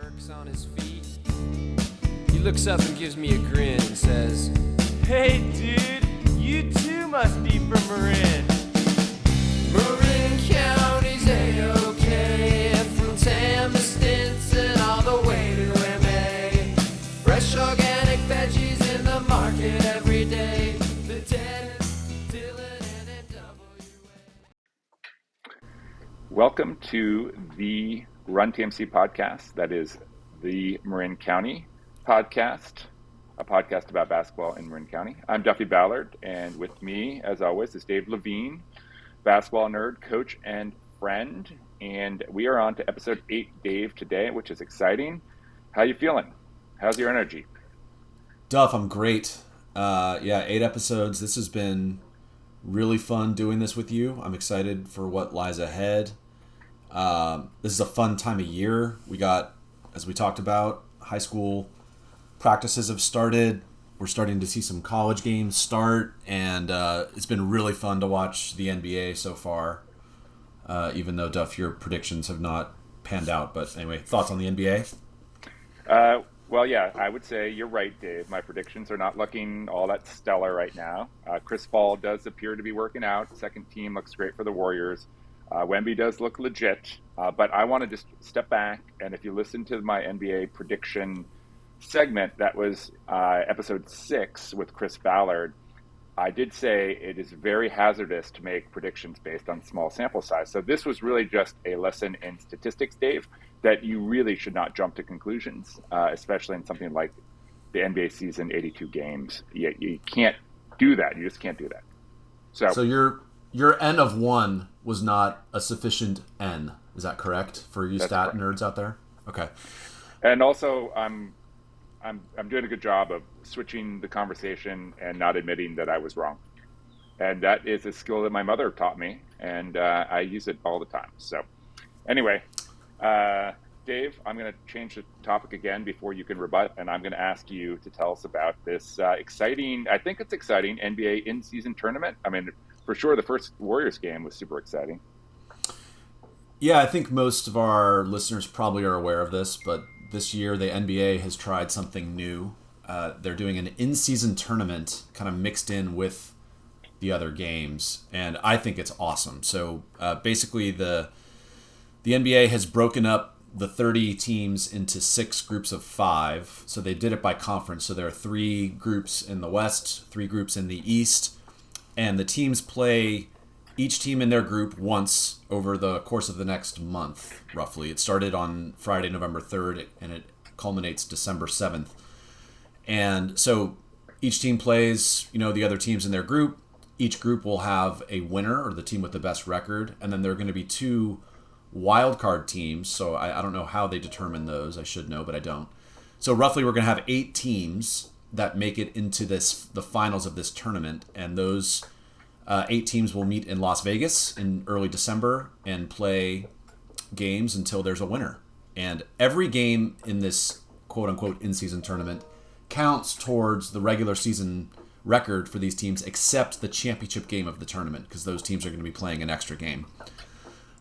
Burke's on his feet. He looks up and gives me a grin and says, "Hey dude, you too must be from Marin." Marin County's A-OK, from Tam to Stinson all the way to MA. Fresh organic veggies in the market every day. Lieutenant Dylan and NWA. Welcome to the Run TMC podcast. That is the Marin County podcast, a podcast about basketball in Marin County. I'm Duffy Ballard, and with me, as always, is Dave Levine, basketball nerd, coach, and friend. And we are on to episode 8, Dave, today, which is exciting. How you feeling? How's your energy? Duff, I'm great. 8 episodes. This has been really fun doing this with you. I'm excited for what lies ahead. This is a fun time of year. We got, as we talked about, high school practices have started. We're starting to see some college games start, and it's been really fun to watch the NBA so far, even though, Duff, your predictions have not panned out. But anyway, thoughts on the NBA? Well, yeah, I would say you're right, Dave. My predictions are not looking all that stellar right now. Chris Paul does appear to be working out. Second team looks great for the Warriors. Wemby does look legit, but I want to just step back, and if you listen to my NBA prediction segment, that was episode 6 with Chris Ballard, I did say it is very hazardous to make predictions based on small sample size. So this was really just a lesson in statistics, Dave, that you really should not jump to conclusions, especially in something like the NBA season, 82 games. You can't do that. You just can't do that. So your N of 1 was not a sufficient N. Is that correct for you stat nerds out there? Okay. And also, I'm doing a good job of switching the conversation and not admitting that I was wrong. And that is a skill that my mother taught me, and I use it all the time. So anyway, Dave, I'm going to change the topic again before you can rebut, and I'm going to ask you to tell us about this exciting, I think it's exciting, NBA in-season tournament. I mean, for sure, the first Warriors game was super exciting. Yeah, I think most of our listeners probably are aware of this, but this year the NBA has tried something new. They're doing an in-season tournament kind of mixed in with the other games, and I think it's awesome. So basically the NBA has broken up the 30 teams into 6 groups of 5. So they did it by conference. So there are 3 groups in the West, 3 groups in the East, and the teams play each team in their group once over the course of the next month, roughly. It started on Friday, November 3rd, and it culminates December 7th. And so each team plays, the other teams in their group. Each group will have a winner, or the team with the best record, and then there are going to be 2 wildcard teams. So I don't know how they determine those. I should know, but I don't. So roughly we're going to have 8 teams that make it into the finals of this tournament, and those 8 teams will meet in Las Vegas in early December and play games until there's a winner. And every game in this quote-unquote in-season tournament counts towards the regular season record for these teams, except the championship game of the tournament, because those teams are going to be playing an extra game.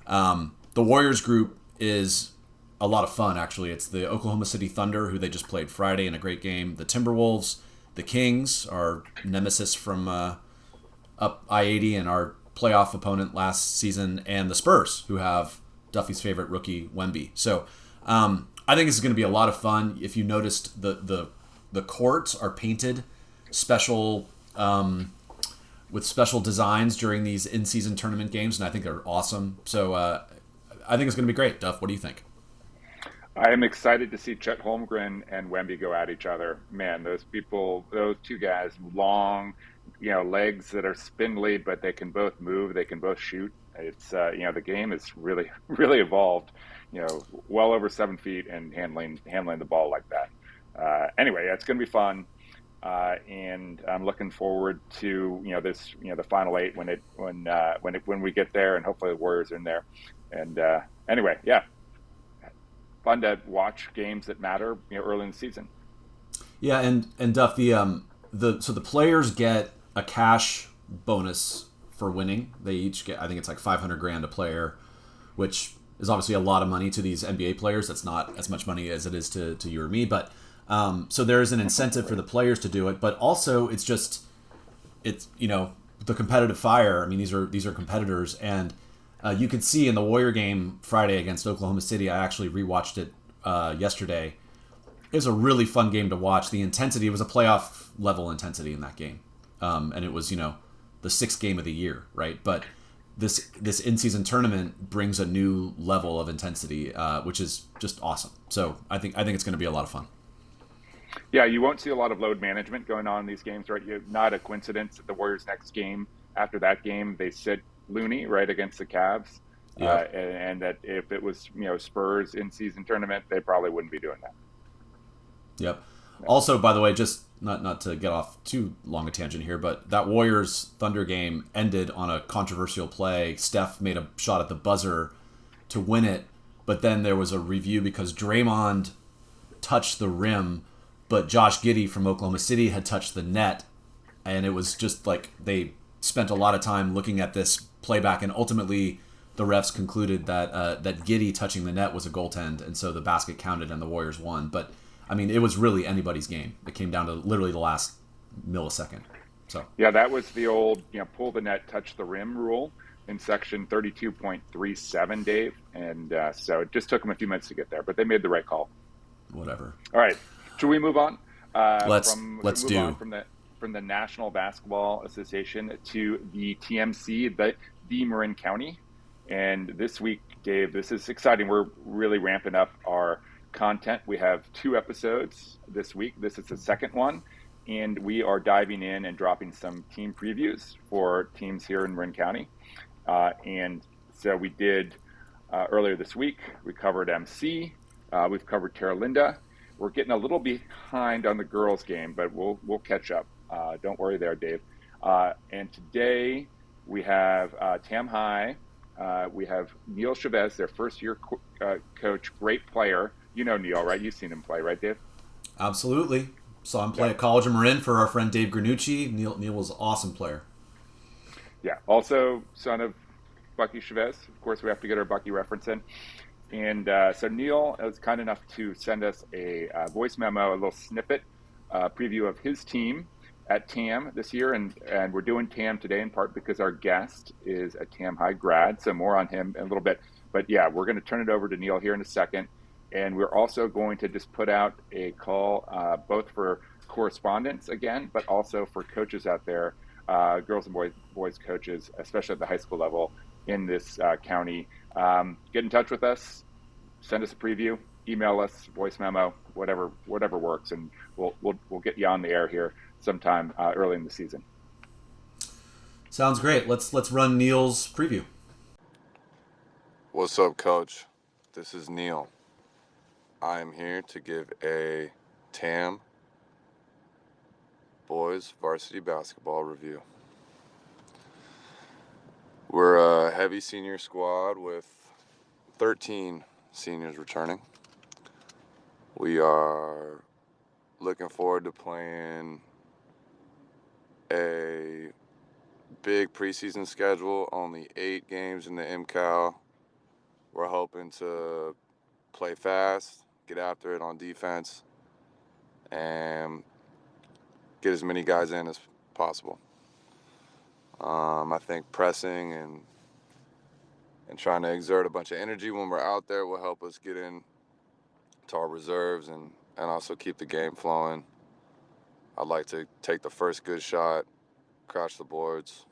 The Warriors group is a lot of fun, actually. It's the Oklahoma City Thunder, who they just played Friday in a great game. The Timberwolves, the Kings, our nemesis from up I-80 and our playoff opponent last season, and the Spurs, who have Duffy's favorite rookie, Wemby. So I think this is going to be a lot of fun. If you noticed, the courts are painted special with special designs during these in-season tournament games, and I think they're awesome. So I think it's going to be great. Duff, what do you think? I am excited to see Chet Holmgren and Wemby go at each other. Man, those 2 guys, long, legs that are spindly, but they can both move, they can both shoot. It's the game is really, really evolved. Well over 7 feet and handling the ball like that. Anyway, it's going to be fun, and I'm looking forward to this the final 8 when we get there, and hopefully the Warriors are in there. And anyway, yeah. Fun to watch games that matter, early in the season. Yeah, and Duff, the players get a cash bonus for winning. They each get, I think it's like $500,000 a player, which is obviously a lot of money to these NBA players. That's not as much money as it is to you or me, but so there's an incentive for the players to do it, but also it's the competitive fire. I mean, these are competitors, and you could see in the Warrior game Friday against Oklahoma City. I actually rewatched it yesterday. It was a really fun game to watch. The intensity, it was a playoff level intensity in that game, and it was the sixth game of the year, right? But this in-season tournament brings a new level of intensity, which is just awesome. So I think it's going to be a lot of fun. Yeah, you won't see a lot of load management going on in these games, right? Not a coincidence that the Warriors' next game, after that game, they sit Looney right against the Cavs, and that if it was Spurs in-season tournament, they probably wouldn't be doing that. Yep. Also, by the way, just not to get off too long a tangent here, but that Warriors Thunder game ended on a controversial play. Steph made a shot at the buzzer to win it, but then there was a review because Draymond touched the rim, but Josh Giddey from Oklahoma City had touched the net, and it was just like they spent a lot of time looking at this playback, and ultimately the refs concluded that that Giddey touching the net was a goaltend, and so the basket counted and the Warriors won. But I mean, it was really anybody's game. It came down to literally the last millisecond. So yeah, that was the old pull the net, touch the rim rule in section 32.37, Dave, and so it just took them a few minutes to get there, but they made the right call. Whatever. All right. Should we move on? Let's do. On from the National Basketball Association to the TMC, the Marin County. And this week, Dave, this is exciting. We're really ramping up our content. We have 2 episodes this week. This is the second one. And we are diving in and dropping some team previews for teams here in Marin County. And so we did earlier this week, we covered MC. We've covered Terra Linda. We're getting a little behind on the girls' game, but we'll catch up. Don't worry there, Dave. And today we have Tam High. We have Neal Chavez, their first-year coach, great player. You know Neal, right? You've seen him play, right, Dave? Absolutely. Saw him play at College of Marin for our friend Dave Granucci. Neal was an awesome player. Yeah. Also, son of Bucky Chavez. Of course, we have to get our Bucky reference in. And so Neal was kind enough to send us a voice memo, a little snippet preview of his team at TAM this year. And we're doing TAM today in part because our guest is a TAM High grad. So more on him in a little bit. But yeah, we're going to turn it over to Neal here in a second. And we're also going to just put out a call both for correspondents again, but also for coaches out there, girls and boys coaches, especially at the high school level in this county. Get in touch with us, send us a preview, email us, voice memo, whatever works, and we'll get you on the air here sometime early in the season. Sounds great. Let's run Neal's preview. What's up, Coach? This is Neal. I am here to give a TAM boys varsity basketball review. We're a heavy senior squad with 13 seniors returning. We are looking forward to playing a big preseason schedule, only 8 games in the MCAL. We're hoping to play fast, get after it on defense, and get as many guys in as possible. I think pressing and trying to exert a bunch of energy when we're out there will help us get in to our reserves and also keep the game flowing. I'd like to take the first good shot, crash the boards,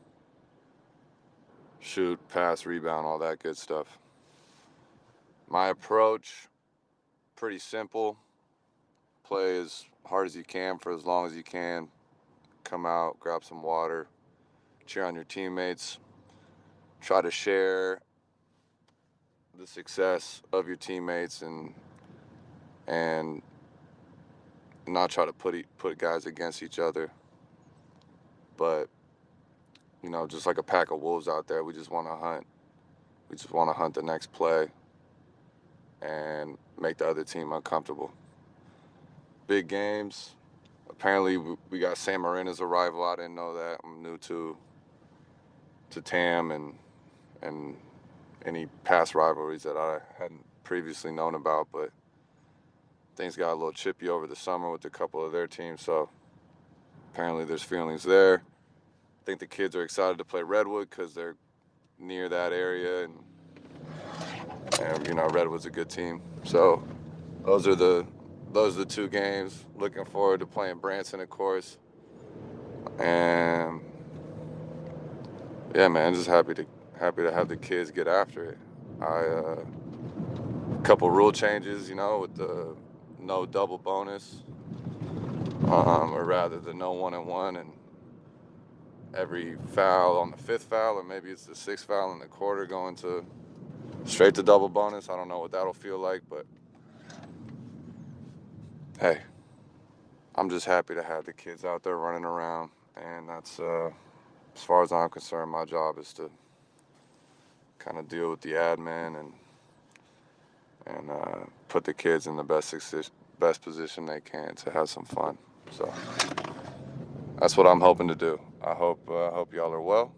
shoot, pass, rebound, all that good stuff. My approach, pretty simple. Play as hard as you can for as long as you can. Come out, grab some water, cheer on your teammates. Try to share the success of your teammates and not try to put guys against each other. But, just like a pack of wolves out there, we just want to hunt. We just want to hunt the next play and make the other team uncomfortable. Big games. Apparently, we got San Marino's arrival. I didn't know that. I'm new to TAM and any past rivalries that I hadn't previously known about, but things got a little chippy over the summer with a couple of their teams, so apparently there's feelings there. I think the kids are excited to play Redwood because they're near that area, and Redwood's a good team. So those are the two games. Looking forward to playing Branson, of course. And yeah, man, just happy to have the kids get after it. A couple rule changes, with the no double bonus, or rather the no 1-and-1, and every foul on the 5th foul, or maybe it's the 6th foul in the quarter, going to straight to double bonus. I don't know what that'll feel like, but hey, I'm just happy to have the kids out there running around, and that's as far as I'm concerned, my job is to kind of deal with the admin and put the kids in the best position they can to have some fun. So that's what I'm hoping to do. I hope y'all are well.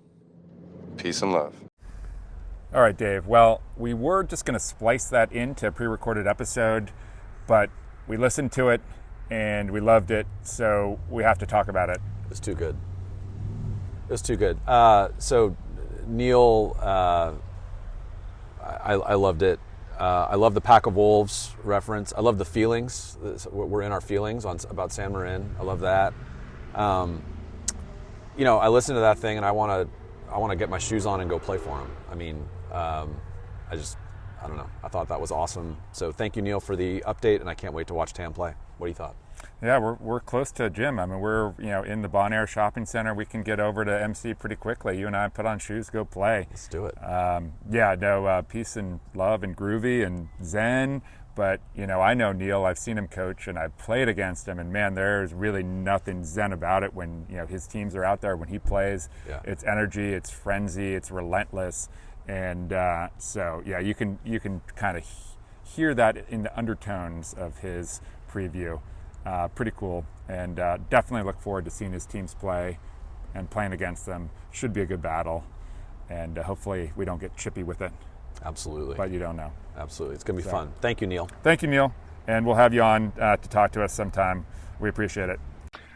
Peace and love. All right, Dave. Well, we were just going to splice that into a pre-recorded episode, but we listened to it and we loved it, so we have to talk about it. It's too good. It's too good. So, Neal, I loved it. I love the Pack of Wolves reference. I love the feelings. We're in our feelings about San Marin. I love that. I listened to that thing and I want to get my shoes on and go play for him. I mean, I don't know. I thought that was awesome. So thank you, Neal, for the update, and I can't wait to watch Tam play. What do you thought? Yeah, we're close to a gym. I mean, we're in the Bon Air Shopping Center. We can get over to MC pretty quickly. You and I put on shoes, go play. Let's do it. Peace and love and groovy and zen. But I know Neal. I've seen him coach, and I've played against him. And man, there's really nothing zen about it when his teams are out there. When he plays, yeah. It's energy, it's frenzy, it's relentless. And you can kind of hear that in the undertones of his preview. Pretty cool, and definitely look forward to seeing his teams play and playing against them. Should be a good battle, and hopefully we don't get chippy with it. Absolutely. But you don't know. Absolutely. It's going to be fun. Thank you, Neal. Thank you, Neal, and we'll have you on to talk to us sometime. We appreciate it.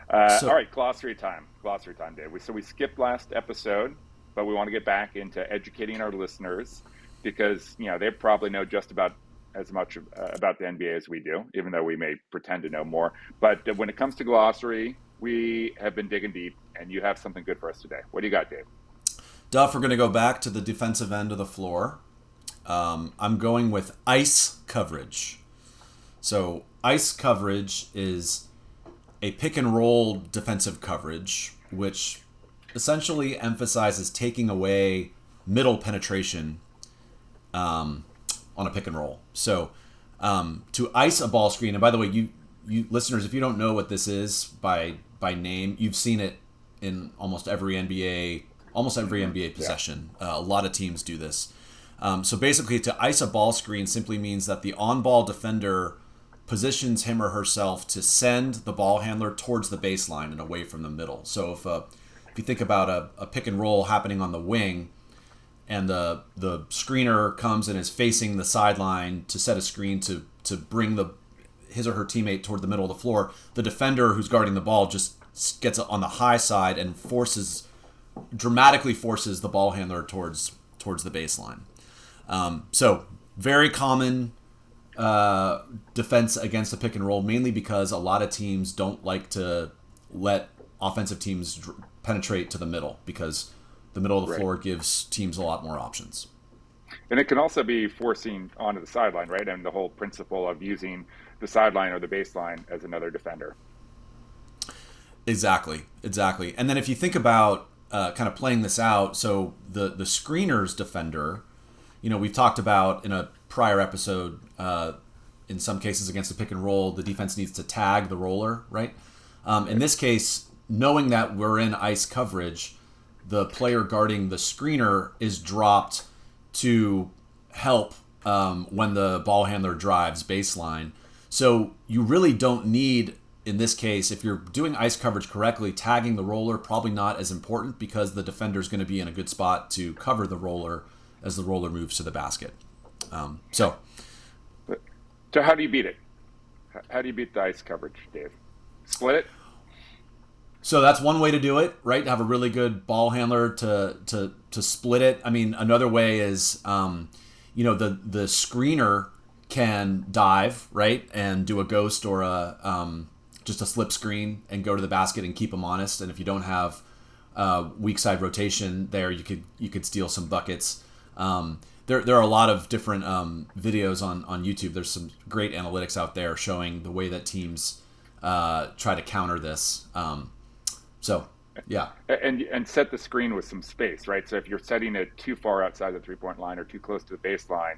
All right, glossary time, Dave. So we skipped last episode, but we want to get back into educating our listeners because, they probably know just about as much about the NBA as we do, even though we may pretend to know more. But when it comes to glossary, we have been digging deep, and you have something good for us today. What do you got, Dave? Duff, we're going to go back to the defensive end of the floor. I'm going with ice coverage. So ice coverage is a pick and roll defensive coverage, which essentially emphasizes taking away middle penetration on a pick and roll. So to ice a ball screen, and by the way, you listeners, if you don't know what this is by name, you've seen it in almost every NBA possession. A lot of teams do this. So basically, to ice a ball screen simply means that the on-ball defender positions him or herself to send the ball handler towards the baseline and away from the middle. So if you think about a pick and roll happening on the wing, and the screener comes and is facing the sideline to set a screen to bring his or her teammate toward the middle of the floor, the defender who's guarding the ball just gets on the high side and dramatically forces the ball handler towards the baseline. So very common defense against a pick and roll, mainly because a lot of teams don't like to let offensive teams penetrate to the middle because the middle of the floor gives teams a lot more options. And it can also be forcing onto the sideline, right? And the whole principle of using the sideline or the baseline as another defender. Exactly. And then if you think about kind of playing this out, so the screener's defender, we've talked about in a prior episode, in some cases against a pick and roll, the defense needs to tag the roller, right? In this case, knowing that we're in ice coverage, the player guarding the screener is dropped to help when the ball handler drives baseline. So you really don't need, in this case, if you're doing ice coverage correctly, tagging the roller probably not as important because the defender's going to be in a good spot to cover the roller as the roller moves to the basket. So how do you beat it? How do you beat the ice coverage, Dave? Split it? So that's one way to do it, right? Have a really good ball handler to split it. I mean, another way is, the screener can dive, right, and do a ghost or just a slip screen and go to the basket and keep them honest. And if you don't have weak side rotation there, you could steal some buckets. There are a lot of different videos on YouTube. There's some great analytics out there showing the way that teams try to counter this. So, yeah. And set the screen with some space, right? So if you're setting it too far outside the 3-point line or too close to the baseline,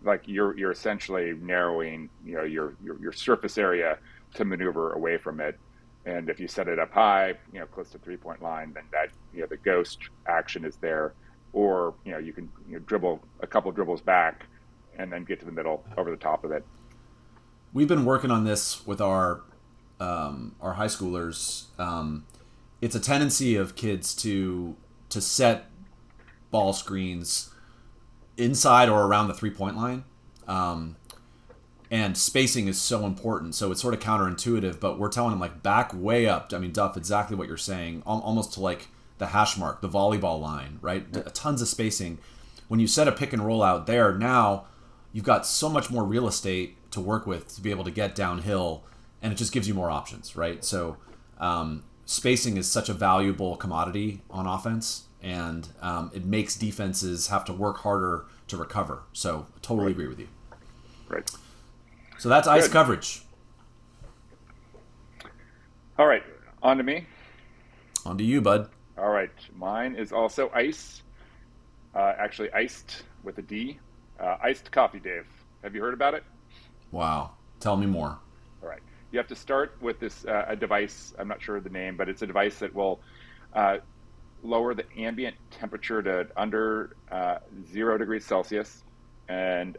like you're essentially narrowing, your surface area to maneuver away from it. And if you set it up high, close to 3-point line, then that, the ghost action is there. Or, you can dribble a couple dribbles back and then get to the middle over the top of it. We've been working on this with our high schoolers. It's a tendency of kids to set ball screens inside or around the 3-point line. And spacing is so important. So it's sort of counterintuitive, but we're telling them like back way up. I mean, Duff, exactly what you're saying, almost to like the hash mark, the volleyball line, right? Tons of spacing. When you set a pick and roll out there, now you've got so much more real estate to work with to be able to get downhill, and it just gives you more options, right? So spacing is such a valuable commodity on offense, and it makes defenses have to work harder to recover. So I totally agree with you. Right. So that's ice coverage. All right, on to me. On to you, bud. All right, mine is also ice. Actually, iced with a D. Iced coffee, Dave. Have you heard about it? Wow. Tell me more. All right. You have to start with this a device. I'm not sure of the name, but it's a device that will lower the ambient temperature to under 0 degrees Celsius. And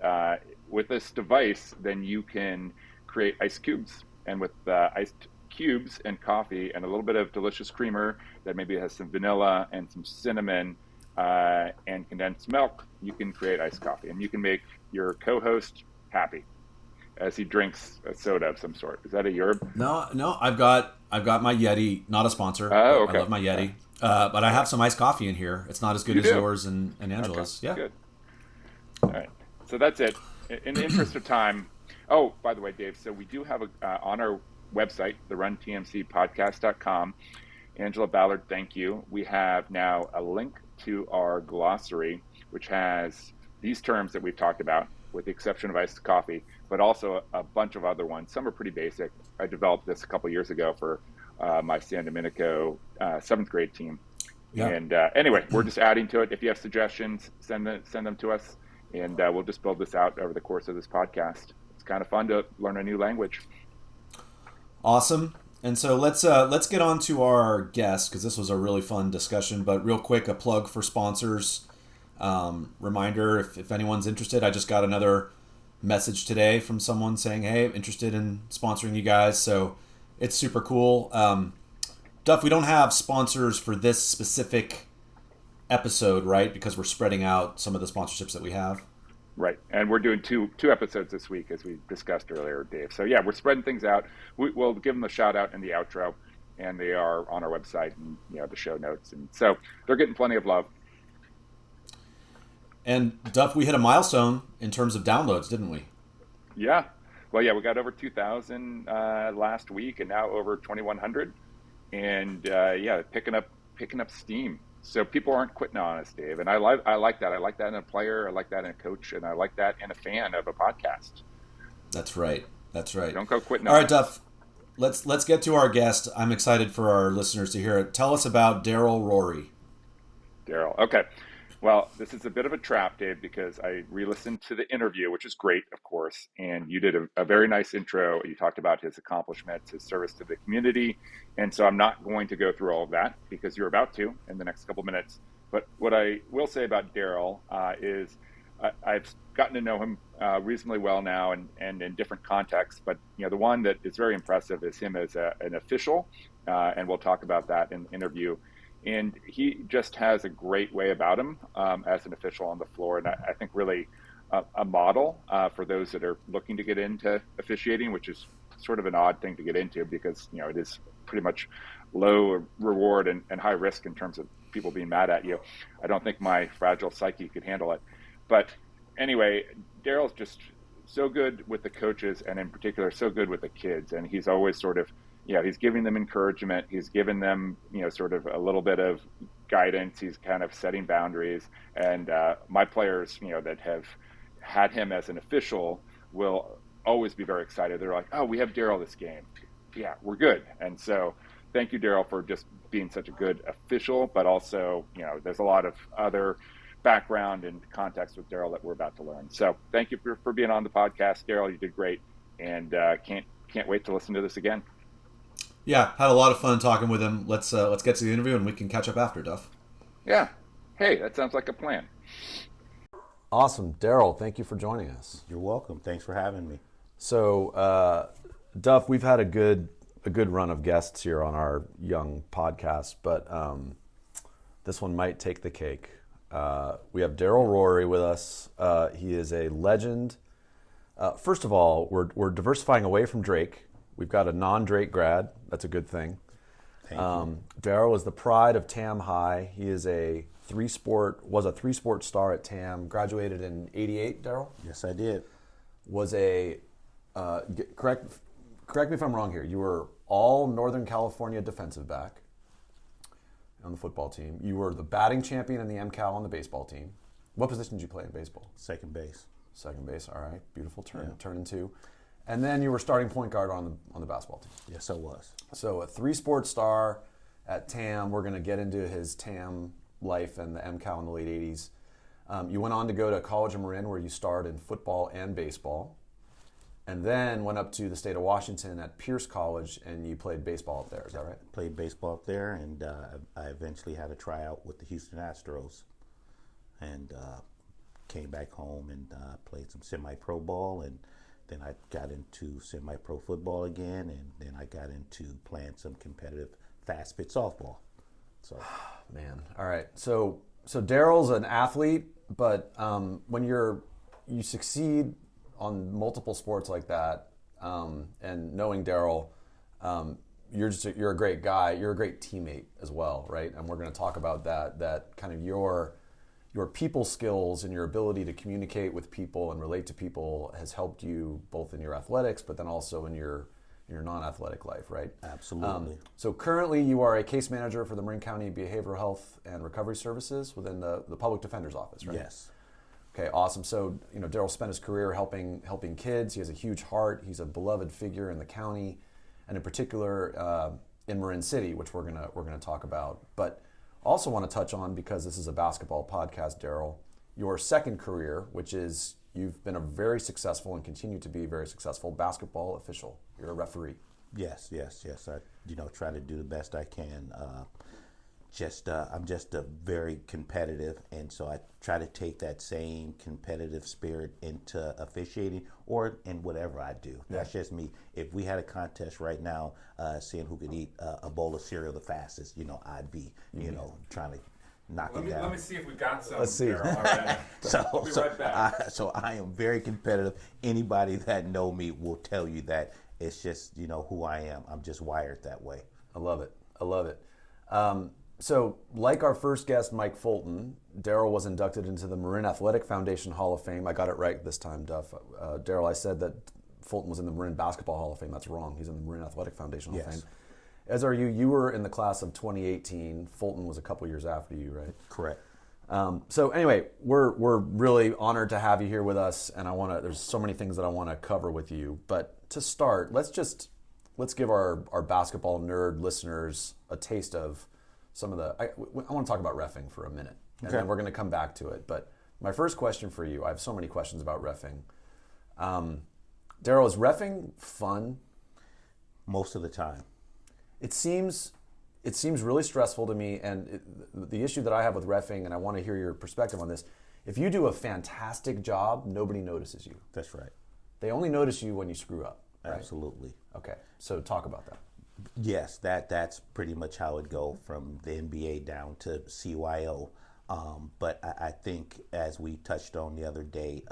with this device, then you can create ice cubes. And with iced cubes and coffee and a little bit of delicious creamer that maybe has some vanilla and some cinnamon and condensed milk, you can create iced coffee. And you can make your co-host happy as he drinks a soda of some sort. Is that a yerb? No, I've got my Yeti, not a sponsor. Oh, okay. I love my Yeti. But I have some iced coffee in here. It's not as good as yours and Angela's. Okay, yeah. Good. All right. So that's it. In the interest of time, oh, by the way, Dave, so we do have on our website, theruntmcpodcast.com, Angela Ballard, thank you. We have now a link to our glossary, which has these terms that we've talked about, with the exception of iced coffee, but also a bunch of other ones. Some are pretty basic. I developed this a couple years ago for my San Domenico 7th grade team. Yeah. And anyway, we're just adding to it. If you have suggestions, send them to us, and we'll just build this out over the course of this podcast. It's kind of fun to learn a new language. Awesome. And so let's get on to our guest, because this was a really fun discussion. But real quick, a plug for sponsors. Reminder, if anyone's interested, I just got another message today from someone saying, hey, I'm interested in sponsoring you guys. So it's super cool. Duff, we don't have sponsors for this specific episode, right? Because we're spreading out some of the sponsorships that we have. Right. And we're doing two episodes this week, as we discussed earlier, Dave. So yeah, we're spreading things out. We'll give them a shout out in the outro, and they are on our website and the show notes. And so they're getting plenty of love. And Duff, we hit a milestone in terms of downloads, didn't we? Yeah. Well, yeah, we got over 2,000 last week, and now over 2,100. And picking up steam. So people aren't quitting on us, Dave, and I like that. I like that in a player. I like that in a coach, and I like that in a fan of a podcast. That's right. Don't go quitting. All right, Duff. Let's get to our guest. I'm excited for our listeners to hear it. Tell us about Darrell Roary. Darrell. Okay. Well, this is a bit of a trap, Dave, because I re-listened to the interview, which is great, of course, and you did a very nice intro. You talked about his accomplishments, his service to the community, and so I'm not going to go through all of that because you're about to in the next couple minutes. But what I will say about Darrell is I've gotten to know him reasonably well now and in different contexts, but the one that is very impressive is him as an official, and we'll talk about that in the interview. And he just has a great way about him as an official on the floor. And I think really a model for those that are looking to get into officiating, which is sort of an odd thing to get into because, it is pretty much low reward and high risk in terms of people being mad at you. I don't think my fragile psyche could handle it. But anyway, Darrell's just so good with the coaches and in particular so good with the kids. And he's always sort of, he's giving them encouragement. He's giving them, sort of a little bit of guidance. He's kind of setting boundaries. And my players, that have had him as an official will always be very excited. They're like, oh, we have Darrell this game. Yeah, we're good. And so thank you, Darrell, for just being such a good official, but also, there's a lot of other background and context with Darrell that we're about to learn. So thank you for being on the podcast, Darrell. You did great, and can't wait to listen to this again. Yeah, had a lot of fun talking with him. Let's get to the interview and we can catch up after, Duff. Yeah. Hey, that sounds like a plan. Awesome. Darrell, thank you for joining us. You're welcome. Thanks for having me. So, Duff, we've had a good run of guests here on our young podcast, but this one might take the cake. We have Darrell Roary with us. He is a legend. First of all, we're diversifying away from Drake. We've got a non-Drake grad. That's a good thing. Thank you. Darrell is the pride of Tam High. He is a three-sport star at Tam. Graduated in '88. Darrell? Yes, I did. Was a correct me if I'm wrong here. You were all Northern California defensive back on the football team. You were the batting champion in the MCAL on the baseball team. What position did you play in baseball? Second base. Second base. All right, beautiful turn into. And then you were starting point guard on the basketball team. Yes, I was. So a three-sport star at Tam. We're going to get into his Tam life and the MCAL in the late '80s. You went on to go to college in Marin, where you starred in football and baseball, and then went up to the state of Washington at Pierce College, and you played baseball up there. Is that right? Played baseball up there, and I eventually had a tryout with the Houston Astros, and came back home and played some semi-pro ball, and then I got into semi-pro football again, and then I got into playing some competitive fast pitch softball. So, man, all right. So Darrell's an athlete, but when you succeed on multiple sports like that, and knowing Darrell, you're a great guy. You're a great teammate as well, right? And we're going to talk about that kind of your people skills and your ability to communicate with people and relate to people has helped you both in your athletics, but then also in your non-athletic life, right? Absolutely. So currently you are a case manager for the Marin County Behavioral Health and Recovery Services within the Public Defender's Office, right? Yes. Okay, awesome. So, Darrell spent his career helping kids. He has a huge heart. He's a beloved figure in the county, and in particular in Marin City, which we're gonna talk about. But also want to touch on, because this is a basketball podcast, Darrell, your second career, which is you've been a very successful and continue to be very successful basketball official. You're a referee. Yes. I, try to do the best I can. I'm just a very competitive, and so I try to take that same competitive spirit into officiating or in whatever I do. Yeah. That's just me. If we had a contest right now, seeing who could eat a bowl of cereal the fastest, I'd be, trying to knock it down. Let me see if we got some. Let's see. All right. I'll be right back. So I am very competitive. Anybody that know me will tell you that. It's just, who I am. I'm just wired that way. I love it. So, like our first guest, Mike Fulton, Darrell was inducted into the Marin Athletic Foundation Hall of Fame. I got it right this time, Duff. Darrell, I said that Fulton was in the Marin Basketball Hall of Fame. That's wrong. He's in the Marin Athletic Foundation Hall of Fame. As are you. You were in the class of 2018. Fulton was a couple years after you, right? Correct. So anyway, we're really honored to have you here with us, and there's so many things that I want to cover with you. But to start, let's give our basketball nerd listeners a taste of some of I want to talk about reffing for a minute, and then we're going to come back to it. But my first question for you, I have so many questions about reffing. Darrell, is reffing fun? Most of the time. It seems really stressful to me, and the issue that I have with reffing, and I want to hear your perspective on this, if you do a fantastic job, nobody notices you. That's right. They only notice you when you screw up, right? Absolutely. Okay, so talk about that. Yes, that's pretty much how it go from the NBA down to CYO. But I think, as we touched on the other day,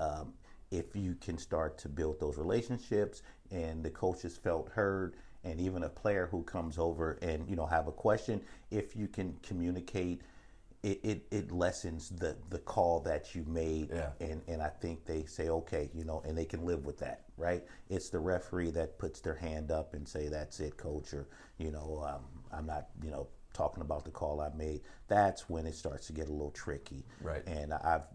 if you can start to build those relationships and the coaches felt heard, and even a player who comes over and have a question, if you can communicate, it lessens the call that you made. Yeah. And I think they say, okay, and they can live with that, right? It's the referee that puts their hand up and say, that's it, coach, or I'm not talking about the call I made. That's when it starts to get a little tricky. Right. And I've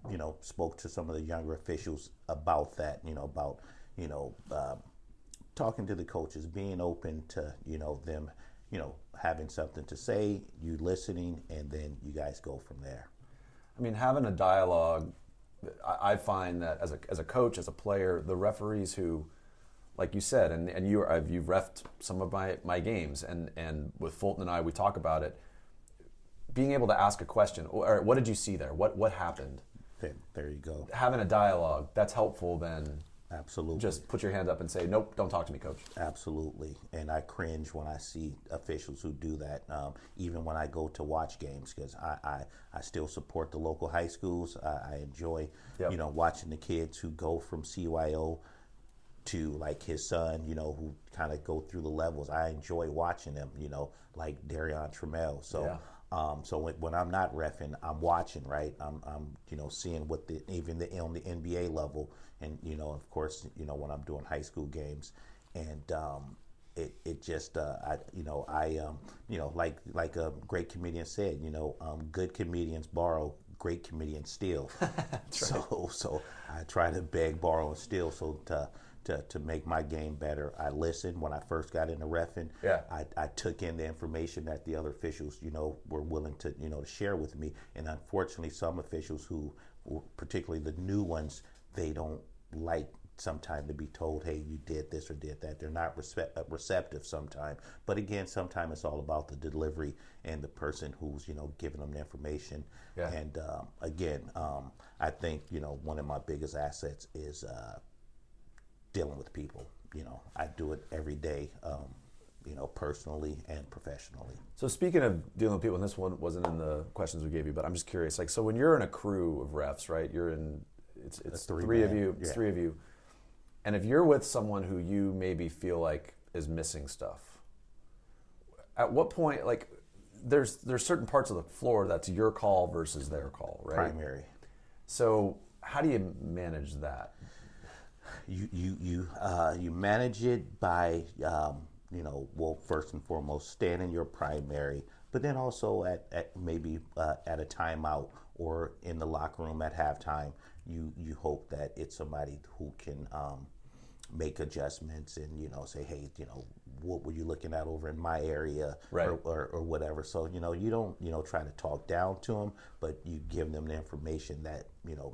spoke to some of the younger officials about that, talking to the coaches, being open to them having something to say, you listening, and then you guys go from there. I mean, having a dialogue, I find that as a coach, as a player, the referees who, like you said, and you've reffed some of my games, and with Fulton and I, we talk about it, being able to ask a question, or what did you see there? What happened? There you go. Having a dialogue, that's helpful then. Absolutely. Just put your hand up and say, nope, don't talk to me, coach. Absolutely. And I cringe when I see officials who do that, even when I go to watch games, because I still support the local high schools. I enjoy, watching the kids who go from CYO to, like his son, who kind of go through the levels. I enjoy watching them, like Darrion Trammell. So. Yeah. So when I'm not reffing, I'm watching, right? I'm seeing what even on the NBA level, and of course, when I'm doing high school games, and it just like a great comedian said, good comedians borrow, great comedians steal. That's right. So I try to beg, borrow, and steal. So to make my game better, I listened when I first got into reffing. Yeah. I took in the information that the other officials, were willing to, to share with me. And unfortunately, some officials who, particularly the new ones, they don't like sometimes to be told, hey, you did this or did that. They're not receptive sometimes. But again, sometimes it's all about the delivery and the person who's, giving them the information. Yeah. And again, I think, one of my biggest assets is dealing with people. I do it every day, personally and professionally. So speaking of dealing with people, and this one wasn't in the questions we gave you, but I'm just curious, like, so when you're in a crew of refs, right, you're in, it's three of you, it's three of you, and if you're with someone who you maybe feel like is missing stuff, at what point, like, there's certain parts of the floor that's your call versus their call, right? Primary. So how do you manage that? You manage it by first and foremost, staying in your primary, but then also at maybe at a timeout or in the locker room at halftime, you hope that it's somebody who can make adjustments and say, hey, what were you looking at over in my area, right, or whatever. So you don't try to talk down to them, but you give them the information that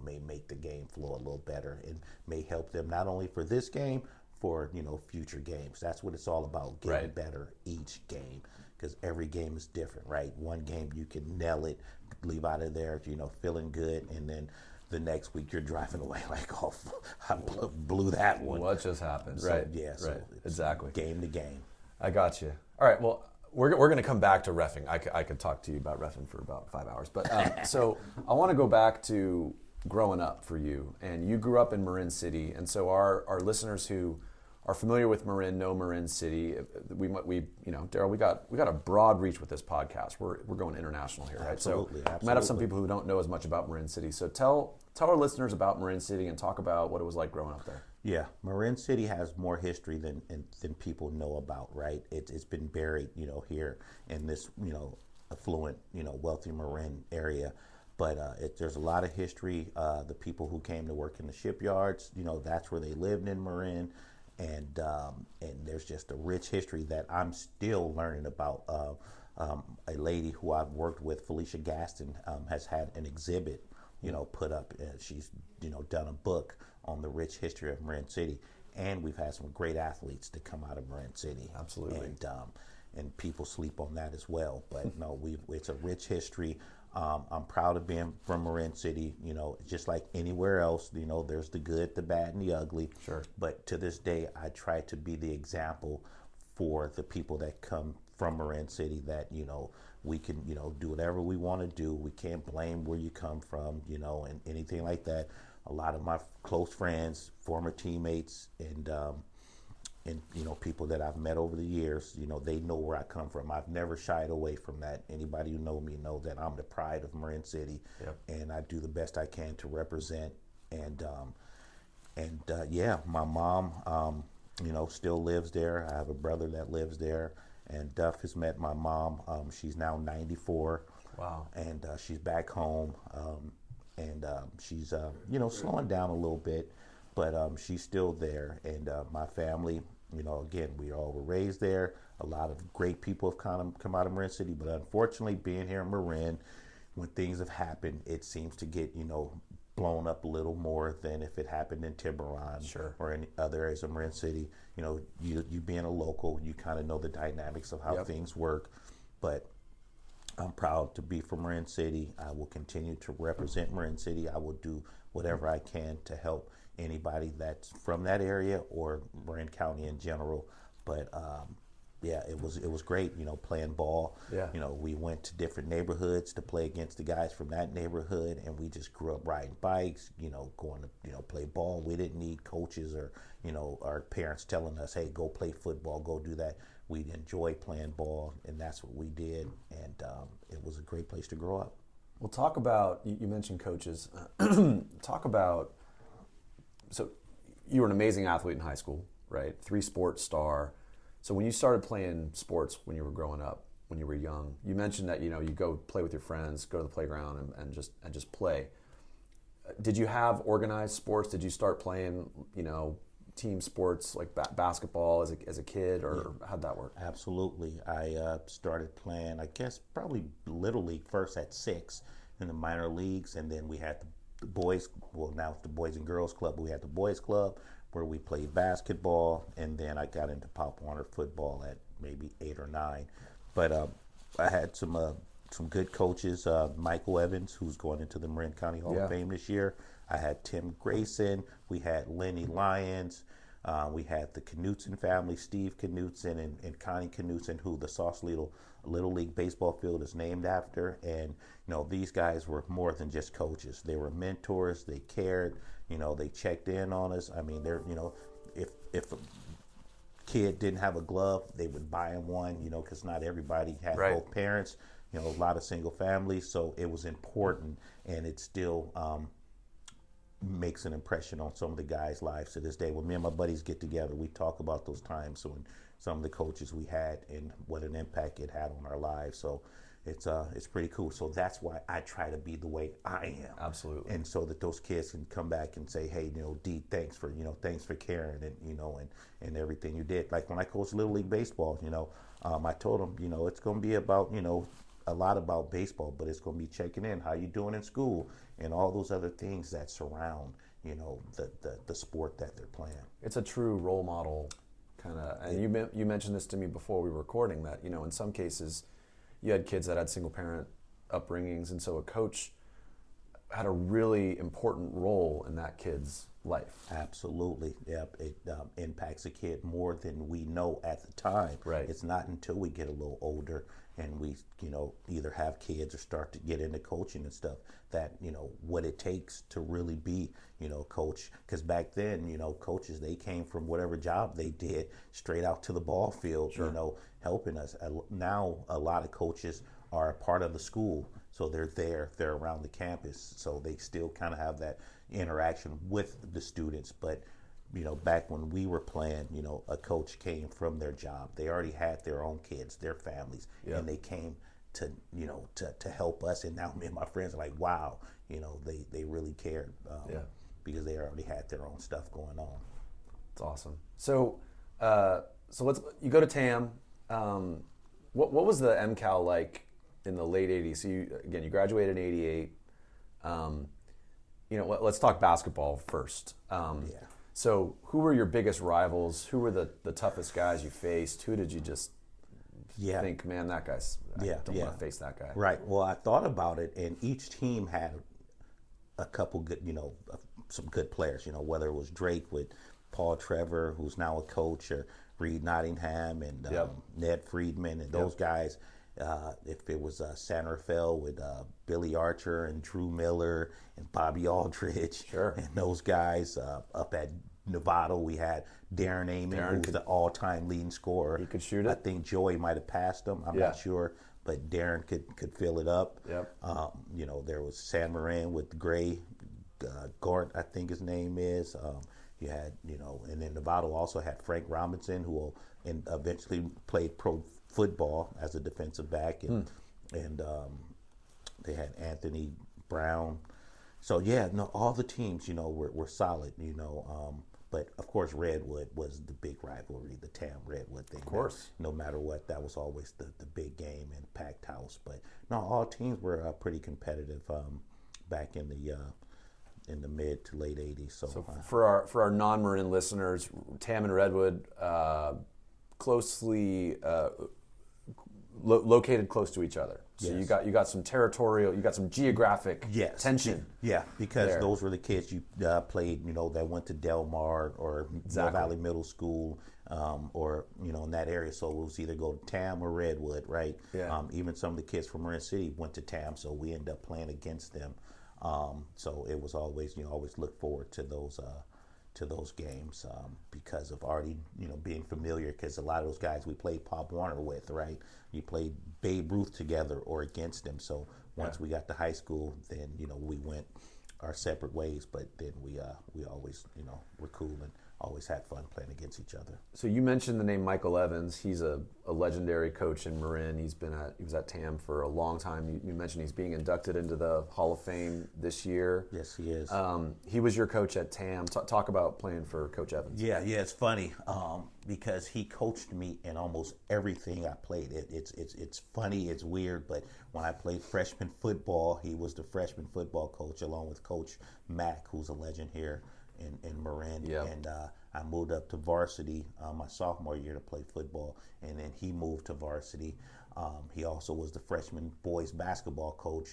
may make the game flow a little better and may help them not only for this game, for future games. That's what it's all about, getting right, better each game, because every game is different, right? One game you can nail it, leave out of there feeling good, and then the next week you're driving away like, oh, I blew that one. What just happened? So, right. Yeah. So right. Exactly. Game to game. I got you. All right. Well, we're going to come back to reffing. I could talk to you about reffing for about 5 hours. But so I want to go back to growing up for you. And you grew up in Marin City. And so our listeners who are familiar with Marin know Marin City. Darrell, we got a broad reach with this podcast. We're going international here, right? Absolutely. So we might have some people who don't know as much about Marin City. So tell our listeners about Marin City and talk about what it was like growing up there. Yeah, Marin City has more history than people know about, right? It's been buried, here in this, affluent, wealthy Marin area. But there's a lot of history. The people who came to work in the shipyards, that's where they lived in Marin. And there's just a rich history that I'm still learning about. A lady who I've worked with, Felicia Gaston, has had an exhibit, put up. She's, done a book on the rich history of Marin City. And we've had some great athletes to come out of Marin City. Absolutely. And people sleep on that as well. But no, it's a rich history. I'm proud of being from Marin City. Just like anywhere else, there's the good, the bad, and the ugly. Sure. But to this day, I try to be the example for the people that come from Marin City, that, we can, do whatever we want to do. We can't blame where you come from, and anything like that. A lot of my close friends, former teammates, and people that I've met over the years, they know where I come from. I've never shied away from that. Anybody who know me know that I'm the pride of Marin City, and I do the best I can to represent. And my mom, still lives there. I have a brother that lives there, and Duff has met my mom. She's now 94. Wow. And she's back home, and she's slowing down a little bit, but she's still there. And my family, again, we all were raised there. A lot of great people have come out of Marin City, but unfortunately, being here in Marin, when things have happened, it seems to get blown up a little more than if it happened in Tiburon, Sure. or in other areas of Marin City. You being a local, you kind of know the dynamics of how things work. But I'm proud to be from Marin City. I will continue to represent Marin City. I will do whatever I can to help anybody that's from that area or Marin County in general. But it was great, playing ball. Yeah. We went to different neighborhoods to play against the guys from that neighborhood, and we just grew up riding bikes, going to play ball. We didn't need coaches or our parents telling us, hey, go play football, go do that. We enjoyed playing ball, and that's what we did, and it was a great place to grow up. Well, talk about, you mentioned coaches. Talk about, so you were an amazing athlete in high school, right? 3-sport star. So when you started playing sports when you were growing up, when you were young, you mentioned that, you go play with your friends, go to the playground and just play. Did you have organized sports? Did you start playing, team sports like basketball as a kid, or how'd that work? Absolutely. I started playing, I guess, probably Little League first at 6 in the minor leagues, and then we had the boys, well, now it's the Boys and Girls Club, but we had the Boys Club where we played basketball, and then I got into Pop Warner football at maybe 8 or 9. But I had some good coaches, Michael Evans, who's going into the Marin County Hall of Fame this year. I had Tim Grayson. We had Lenny Lyons. We had the Knutson family, Steve Knutson and Connie Knutson, who the Sausalito Little League baseball field is named after. And, these guys were more than just coaches. They were mentors. They cared. They checked in on us. I mean, they're, if a kid didn't have a glove, they would buy him one, because not everybody had both parents, a lot of single families. So it was important, and it still makes an impression on some of the guys' lives to this day. When me and my buddies get together, we talk about those times when some of the coaches we had and what an impact it had on our lives. So it's pretty cool. So that's why I try to be the way I am. Absolutely. And so that those kids can come back and say, hey, D, thanks for caring and everything you did. Like when I coached Little League baseball, I told them, it's going to be about, a lot about baseball, but it's going to be checking in, how you doing in school, and all those other things that surround, the sport that they're playing. It's a true role model kind of, and you mentioned this to me before we were recording that, in some cases you had kids that had single parent upbringings, and so a coach had a really important role in that kid's life. Absolutely. Yep. It impacts a kid more than we know at the time. Right. It's not until we get a little older and we, either have kids or start to get into coaching and stuff that, what it takes to really be, coach. Because back then, coaches, they came from whatever job they did straight out to the ball field, Sure. Helping us. Now, a lot of coaches are a part of the school. So they're around the campus. So they still kind of have that interaction with the students. But, back when we were playing, a coach came from their job. They already had their own kids, their families, and they came to, to help us. And now me and my friends are like, wow, they really cared because they already had their own stuff going on. It's awesome. So, you go to Tam. What was the MCAL like in the late 80s? So you graduated in 88. Let's talk basketball first. So who were your biggest rivals? Who were the toughest guys you faced? Who did you just think, man, that guy's, I don't want to face that guy? Right. Well, I thought about it, and each team had a couple good, some good players, whether it was Drake with Paul Trevor, who's now a coach, or Reed Nottingham and Ned Friedman and those guys. If it was San Rafael with Billy Archer and Drew Miller and Bobby Aldridge and those guys, up at Novato we had Darren Amon, who was the all-time leading scorer. He could shoot it. I think Joey might have passed him. I'm not sure, but Darren could fill it up. There was San Marin with Gray Gort, I think his name is. You had, and then Novato also had Frank Robinson, who eventually played pro football as a defensive back, and they had Anthony Brown. So all the teams, were solid, but of course Redwood was the big rivalry, the Tam Redwood thing. Of course, no matter what, that was always the big game and packed house. But no, all teams were pretty competitive back in the mid to late '80s. So for our non-Marin listeners, Tam and Redwood closely located close to each other. So you got some territorial, you got some geographic tension. Yeah, because those were the kids you played, that went to Del Mar or Mill Valley Middle School, or in that area. So it was either go to Tam or Redwood, right? Yeah. Even some of the kids from Marin City went to Tam, so we ended up playing against them. So it was always, always look forward to those games because of already, being familiar, because a lot of those guys we played Pop Warner with, right? You played Babe Ruth together or against them. So once we got to high school, then, we went our separate ways, but then we always, were cool and always had fun playing against each other. So you mentioned the name Michael Evans. He's a legendary coach in Marin. He was at Tam for a long time. You mentioned he's being inducted into the Hall of Fame this year. Yes, he is. He was your coach at Tam. Talk about playing for Coach Evans. Yeah, it's funny because he coached me in almost everything I played. It's funny, it's weird, but when I played freshman football, he was the freshman football coach along with Coach Mack, who's a legend here in Marin, and I moved up to varsity my sophomore year to play football, and then he moved to varsity. He also was the freshman boys basketball coach,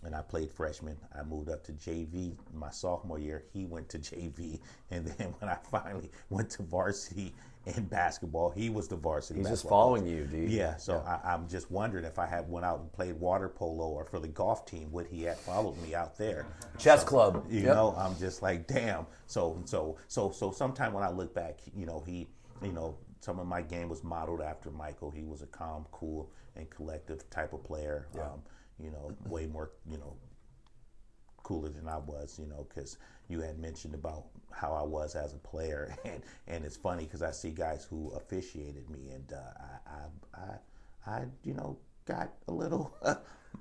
and I played freshman. I moved up to JV my sophomore year. He went to JV, and then when I finally went to varsity in basketball, he was the varsity. He's just following you, dude. Yeah, so I'm just wondering if I had went out and played water polo or for the golf team, would he have followed me out there? Chess club. You know, I'm just like, damn. So sometime when I look back, he, some of my game was modeled after Michael. He was a calm, cool, and collective type of player. Way more, cooler than I was, because you had mentioned about how I was as a player, and it's funny because I see guys who officiated me, and I got a little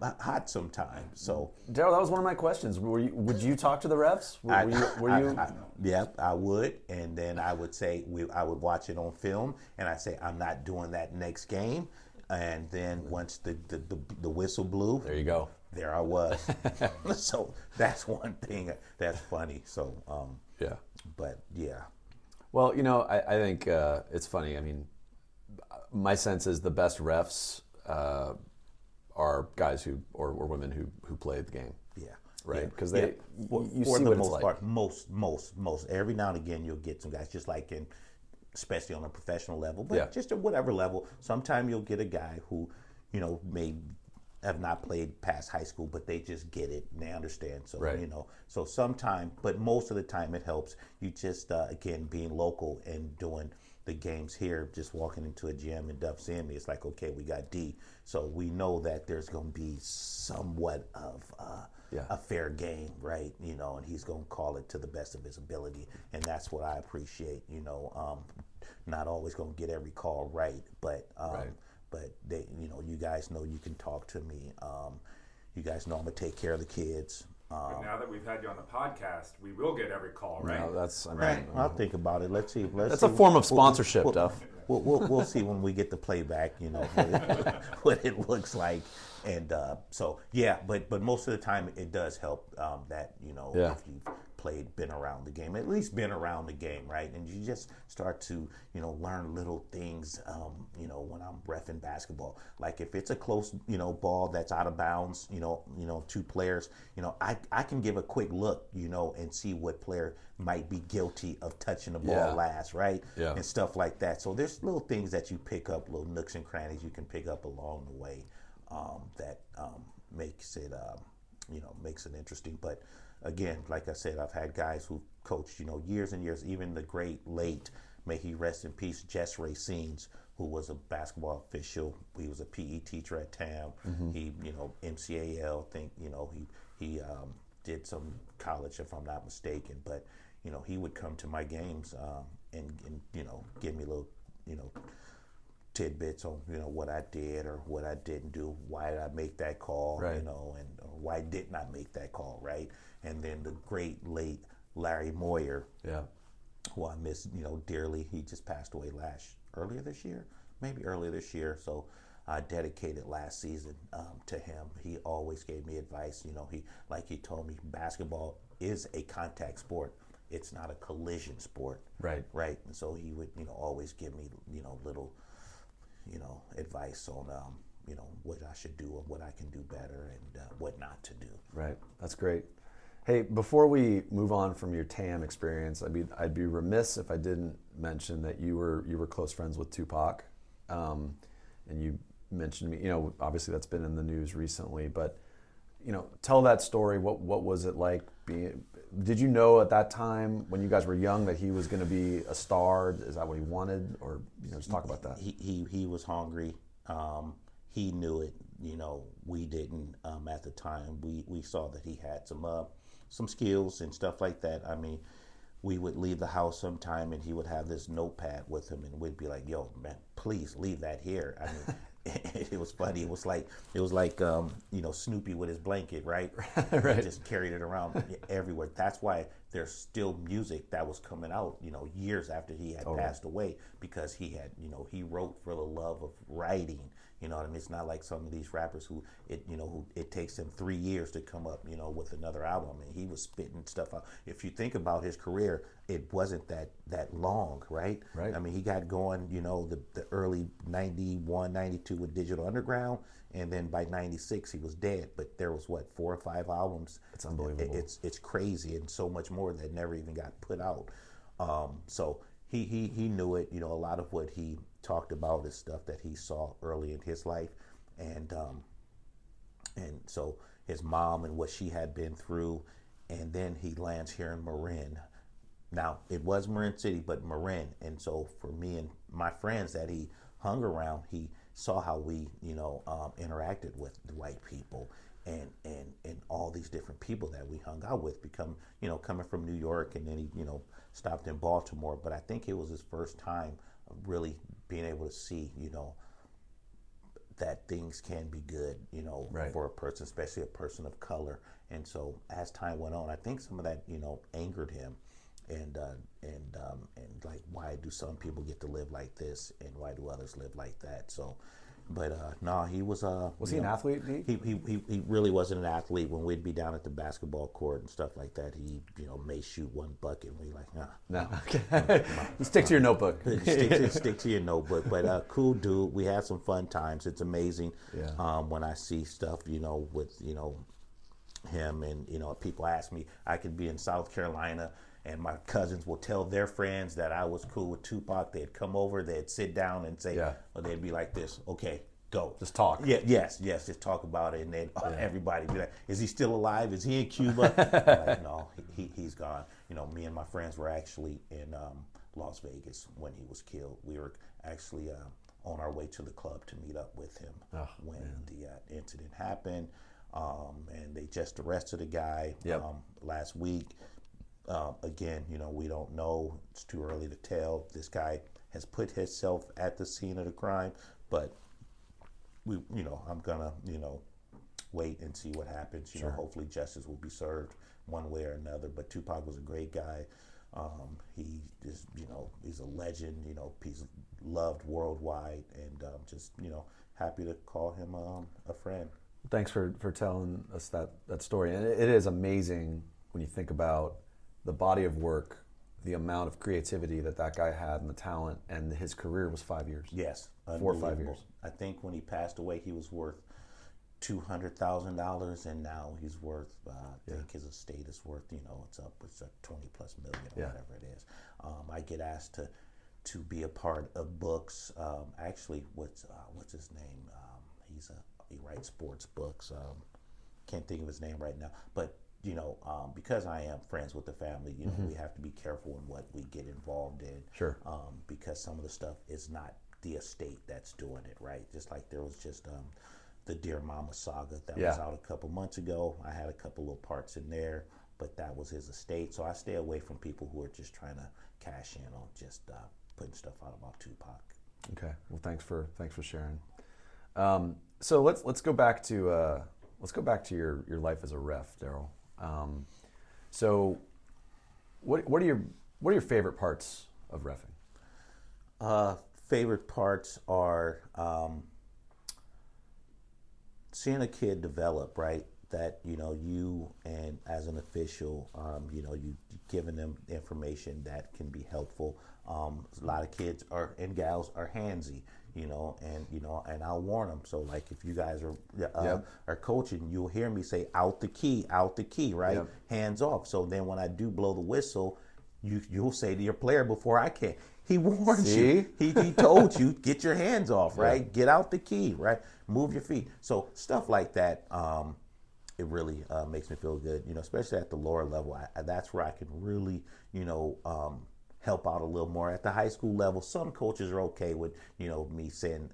hot sometimes. So Darrell, that was one of my questions. Would you talk to the refs? Yeah, I would, and then I would say I would watch it on film, and I say I'm not doing that next game, and then once the whistle blew, there you go. There I was. So that's one thing that's funny. So yeah, but yeah. Well, I think it's funny. I mean, my sense is the best refs are guys or women who played the game. Yeah. Right. Because you see the what most it's like. part, most every now and again you'll get some guys just like especially on a professional level, but just at whatever level. Sometimes you'll get a guy who, may have not played past high school, but they just get it and they understand. So, so sometimes, but most of the time it helps. You just, again, being local and doing the games here, just walking into a gym and Duff seeing me, it's like, okay, we got D. So we know that there's going to be somewhat of a fair game, right? And he's going to call it to the best of his ability. And that's what I appreciate, not always going to get every call right, but But they, you guys know you can talk to me. You guys know I'm gonna take care of the kids. But now that we've had you on the podcast, we will get every call, right? No, that's right. I'll think about it. Let's see. That's a form of sponsorship, Duff. We'll see when we get the playback. What it looks like, and but most of the time it does help that if you've been around the game, at least been around the game, right? And you just start to, learn little things, when I'm reffing basketball. Like if it's a close, ball that's out of bounds, two players, I can give a quick look, and see what player might be guilty of touching the ball last, right? Yeah. And stuff like that. So there's little things that you pick up, little nooks and crannies you can pick up along the way that makes it, makes it interesting. But again, like I said, I've had guys who coached, years and years, even the great late, may he rest in peace, Jess Racine's, who was a basketball official. He was a PE teacher at Tam. He, MCAL, he did some college, if I'm not mistaken. But, he would come to my games and give me little, tidbits on, what I did or what I didn't do. Why did I make that call, right. and or why didn't I make that call, right? And then the great late Larry Moyer, who I miss, dearly. He just passed away earlier this year. So I dedicated last season to him. He always gave me advice. He told me, basketball is a contact sport. It's not a collision sport. Right. Right. And so he would, always give me, little, advice on, what I should do or what I can do better and what not to do. Right. That's great. Hey, before we move on from your TAM experience, I'd be remiss if I didn't mention that you were close friends with Tupac, and you mentioned me. Obviously that's been in the news recently, but tell that story. What was it like being? Did you know at that time when you guys were young that he was going to be a star? Is that what he wanted, or just talk about that? He was hungry. He knew it. We didn't at the time. We saw that he had some skills and stuff like that. I mean, we would leave the house sometime and he would have this notepad with him and we'd be like, yo, man, please leave that here. I mean, it was funny. It was like Snoopy with his blanket, right? Right. He just carried it around everywhere. That's why there's still music that was coming out, years after he had passed away, because he had, he wrote for the love of writing. You know what I mean? It's not like some of these rappers who it takes them 3 years to come up, with another album. And he was spitting stuff out. If you think about his career, it wasn't that long, right? Right. I mean, he got going, the early 91, 92 with Digital Underground, and then by 96 he was dead. But there was 4 or 5 albums. It's unbelievable. It's crazy, and so much more that never even got put out. So he knew it. A lot of what he talked about is stuff that he saw early in his life, and so his mom and what she had been through, and then he lands here in Marin. Now it was Marin City, but Marin, and so for me and my friends that he hung around, he saw how we interacted with the white people and all these different people that we hung out with, coming from New York, and then he stopped in Baltimore. But I think it was his first time of really being able to see, that things can be good, right. for a person, especially a person of color. And so as time went on, I think some of that, angered him, and like, why do some people get to live like this, and why do others live like that? So, but no, he was. Was he an athlete? He really wasn't an athlete. When we'd be down at the basketball court and stuff like that, he may shoot one bucket, and we like, nah. No, okay. Stick to your notebook. stick to your notebook. But cool dude. We had some fun times. It's amazing. Yeah. When I see stuff, with him, and people ask me, I could be in South Carolina, and my cousins will tell their friends that I was cool with Tupac. They'd come over, they'd sit down and say, or they'd be like this, okay, go. Just talk. Yeah, yes, just talk about it. And then everybody be like, is he still alive? Is he in Cuba? I'm like, no, he's gone. Me and my friends were actually in Las Vegas when he was killed. We were actually on our way to the club to meet up with him when the incident happened. And they just arrested a guy last week. Again, we don't know. It's too early to tell. This guy has put himself at the scene of the crime, but I'm gonna, wait and see what happens. Sure. Hopefully justice will be served one way or another. But Tupac was a great guy. He is, he's a legend. He's loved worldwide, and just, happy to call him a friend. Thanks for telling us that story. And it is amazing when you think about the body of work, the amount of creativity that guy had and the talent, and his career was 5 years. Yes, 4 or 5 years. I think when he passed away, he was worth $200,000, and now he's worth. I think his estate is worth. It's a 20+ million or whatever it is. I get asked to be a part of books. Actually, what's his name? He writes sports books. Can't think of his name right now, but. Because I am friends with the family, we have to be careful in what we get involved in. Sure. Because some of the stuff is not the estate that's doing it, right? Just like there was just the Dear Mama saga that was out a couple months ago. I had a couple little parts in there, but that was his estate. So I stay away from people who are just trying to cash in on just putting stuff out about Tupac. Okay. Well, thanks for sharing. So let's go back to your life as a ref, Darrell. So what are your favorite parts of reffing? Favorite parts are seeing a kid develop, right? That you and as an official, you giving them information that can be helpful. A lot of kids and gals are handsy, and I'll warn them. So like if you guys are coaching, you'll hear me say out the key, right? Yep. Hands off. So then when I do blow the whistle, you'll say to your player before I can. He warned you. He told you, get your hands off, right? Yeah. Get out the key, right? Move your feet. So stuff like that. It really makes me feel good, especially at the lower level. That's where I can really, help out a little more. At the high school level, some coaches are okay with, me saying,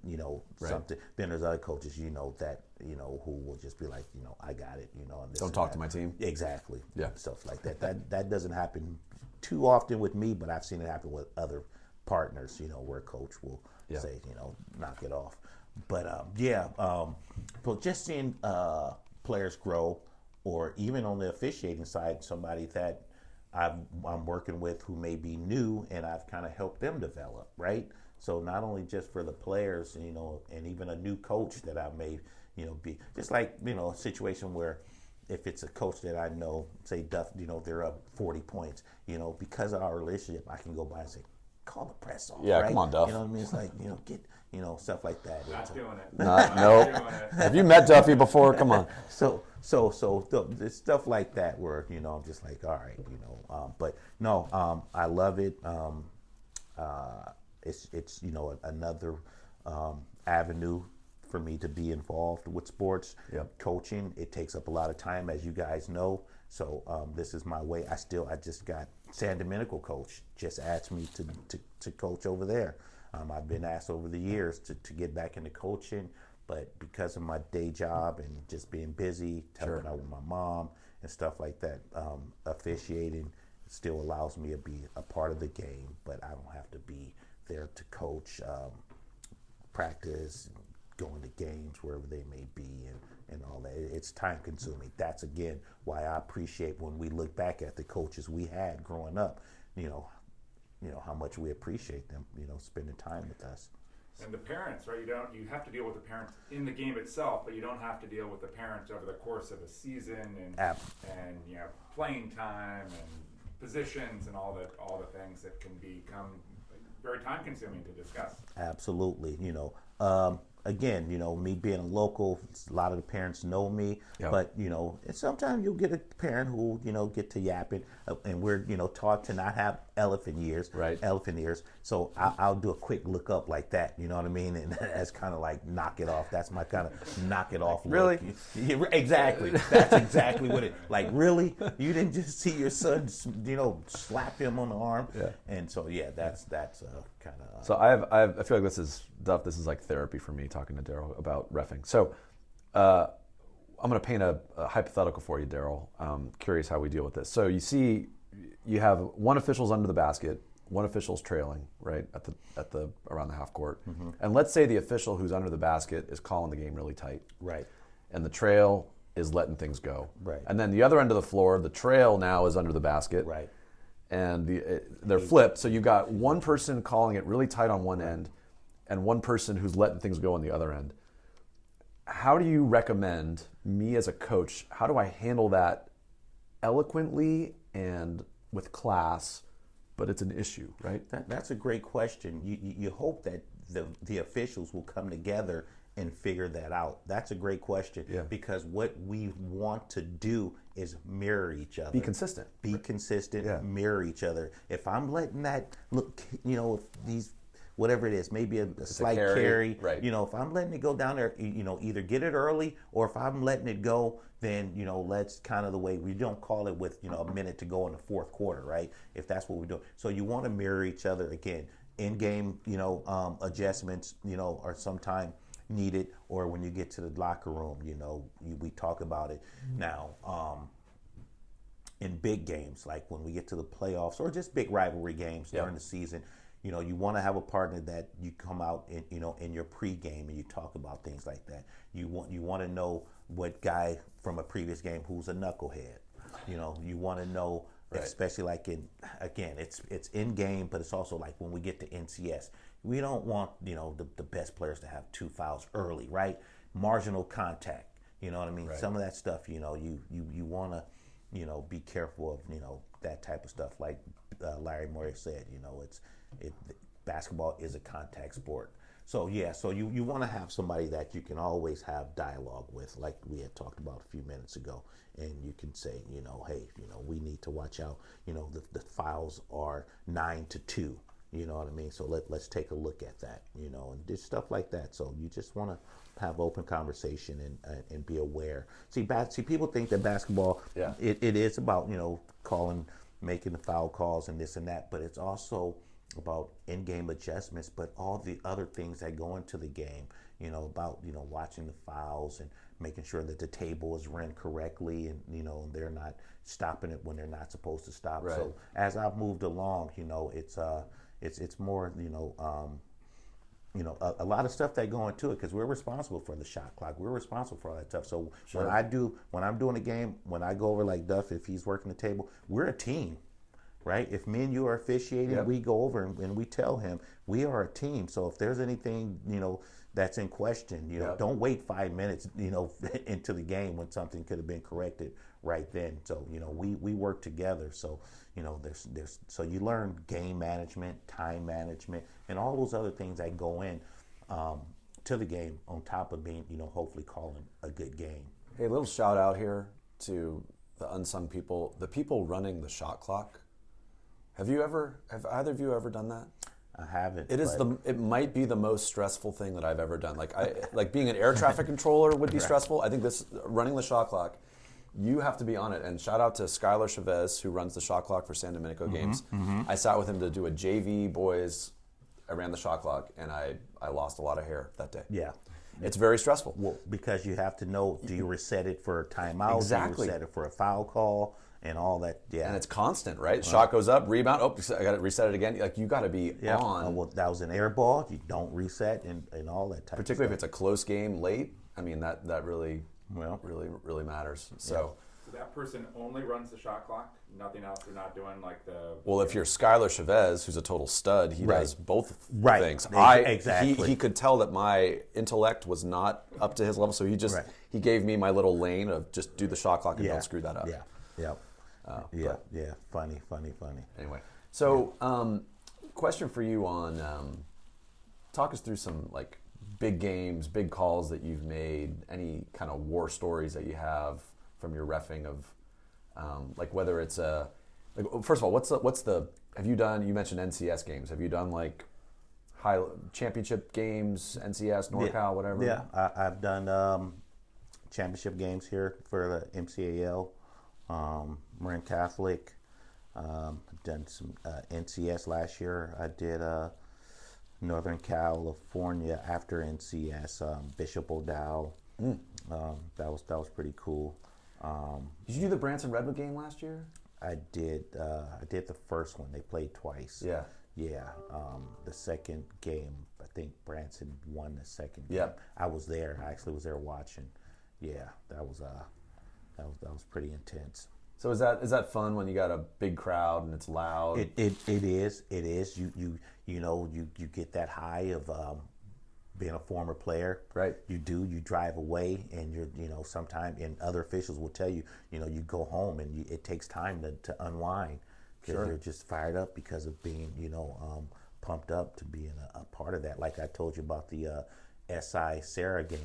something. Then there's other coaches, that, who will just be like, I got it, and this Don't talk to my team. Exactly. Yeah. Stuff like that. That doesn't happen too often with me, but I've seen it happen with other partners, where a coach will say, knock it off. But but just seeing players grow, or even on the officiating side, somebody that I'm working with who may be new, and I've kind of helped them develop, right? So not only just for the players, and even a new coach that I may, be just like, a situation where if it's a coach that I know, say Duff, they're up 40 points, because of our relationship, I can go by and say, call the press off. Yeah, right? come on, Duff. You know what I mean? It's like, get, stuff like that. Not doing it. Nope. Have you met Duffy before? Come on. So there's stuff like that where, I'm just like, all right, but no, I love it. It's another avenue for me to be involved with sports. Yep. Coaching, it takes up a lot of time, as you guys know. So this is my way. I just got San Domenico coach just asked me to coach over there. I've been asked over the years to get back into coaching, but because of my day job and just being busy, helping out with my mom and stuff like that, officiating still allows me to be a part of the game, but I don't have to be there to coach, practice, going to games wherever they may be, and all that. It's time consuming. That's again why I appreciate when we look back at the coaches we had growing up, how much we appreciate them, spending time with us. And the parents, right? You have to deal with the parents in the game itself, but you don't have to deal with the parents over the course of a season and playing time and positions and all the things that can become very time consuming to discuss. Absolutely. Again, me being a local, a lot of the parents know me, but, and sometimes you'll get a parent who, get to yapping, and we're, taught to not have elephant ears. So I'll do a quick look up like that, you know what I mean? And that's kind of like knock it off. That's my kind of knock it off look. Really? Yeah, exactly. That's exactly what it, like, really? You didn't just see your son, slap him on the arm? Yeah. And so, that's kind of... So I feel like this is like therapy for me, talking to Darrell about reffing. So I'm going to paint a hypothetical for you, Darrell. Curious how we deal with this. So you have one official's under the basket, one official's trailing, right, at the around the half court. Mm-hmm. And let's say the official who's under the basket is calling the game really tight. Right. And the trail is letting things go. Right. And then the other end of the floor, the trail now is under the basket. Right. And they're flipped. So you've got one person calling it really tight on one end and one person who's letting things go on the other end. How do you recommend me as a coach, how do I handle that eloquently and with class, but it's an issue, right? That's a great question. You hope that the officials will come together and figure that out. That's a great question, because what we want to do is mirror each other. Be consistent. Be consistent, mirror each other. If I'm letting that look, if these, whatever it is, maybe a slight carry, right. If I'm letting it go down there, either get it early, or if I'm letting it go, then, let's kind of the way we don't call it with, a minute to go in the fourth quarter, right? If that's what we're doing. So you want to mirror each other again. In-game, adjustments, are sometime needed, or when you get to the locker room, we talk about it. Now, in big games, like when we get to the playoffs or just big rivalry games during the season, you want to have a partner that you come out in, in your pregame and you talk about things like that. You want to know what guy from a previous game who's a knucklehead. You want to know, especially like it's in game, but it's also like when we get to NCS, we don't want the best players to have 2 fouls early, right? Marginal contact, you know what I mean? Right. Some of that stuff, you want to be careful of that type of stuff. Like Larry Murray said, basketball is a contact sport. So you want to have somebody that you can always have dialogue with, like we had talked about a few minutes ago, and you can say, hey, we need to watch out. The fouls are 9-2. You know what I mean? So let's take a look at that. And just stuff like that. So you just want to have open conversation and be aware. See, people think that basketball, it is about making the foul calls and this and that, but it's also about in-game adjustments, but all the other things that go into the game, about, watching the fouls and making sure that the table is run correctly, and, they're not stopping it when they're not supposed to stop. Right. So as I've moved along, it's more, a lot of stuff that go into it, because we're responsible for the shot clock. We're responsible for all that stuff. So when I'm doing a game, when I go over like Duff, if he's working the table, we're a team. Right? If me and you are officiating, we go over and we tell him we are a team. So if there's anything, that's in question, don't wait 5 minutes, into the game when something could have been corrected right then. So, we work together. So, there's so you learn game management, time management, and all those other things that go in to the game on top of being, hopefully calling a good game. Hey, a little shout out here to the unsung people, the people running the shot clock. Have either of you ever done that? I haven't. It might be the most stressful thing that I've ever done. Like being an air traffic controller would be stressful. I think running the shot clock, you have to be on it. And shout out to Skylar Chavez, who runs the shot clock for San Domenico games. Mm-hmm. I sat with him to do a JV boys. I ran the shot clock, and I lost a lot of hair that day. Yeah. It's very stressful. Well, because you have to know, do you reset it for a timeout? Exactly. Do you reset it for a foul call? And all that, And it's constant, right? Shot goes up, rebound, I got to reset it again. Like, you got to be on. Well, that was an air ball. You don't reset and all that type Particularly of if it's a close game late. I mean, that really matters. So that person only runs the shot clock? Nothing else? They're not doing like the... Well, if you're Skylar Chavez, who's a total stud, he does both things. Exactly. He could tell that my intellect was not up to his level, so he gave me my little lane of just do the shot clock and don't screw that up. Funny. Anyway, so question for you on talk us through some like big games, big calls that you've made, any kind of war stories that you have from your reffing of like whether it's first of all, what's the have you done, you mentioned NCS games, have you done like high championship games, NCS, NorCal, whatever? Yeah, I've done championship games here for the MCAL. Marin Catholic. I've done some NCS last year. I did Northern California after NCS. Bishop O'Dowd. That was pretty cool. Did you do the Branson Redwood game last year? I did the first one. They played twice. Yeah. The second game, I think Branson won the second game. Yeah. I was there. I actually was there watching. Yeah, that was pretty intense. So is that fun when you got a big crowd and it's loud? It is. You get that high of being a former player. Right. You drive away, and sometimes, and other officials will tell you, you go home and it takes time to unwind, because you're just fired up because of being, pumped up to being a part of that. Like I told you about the SI Sarah game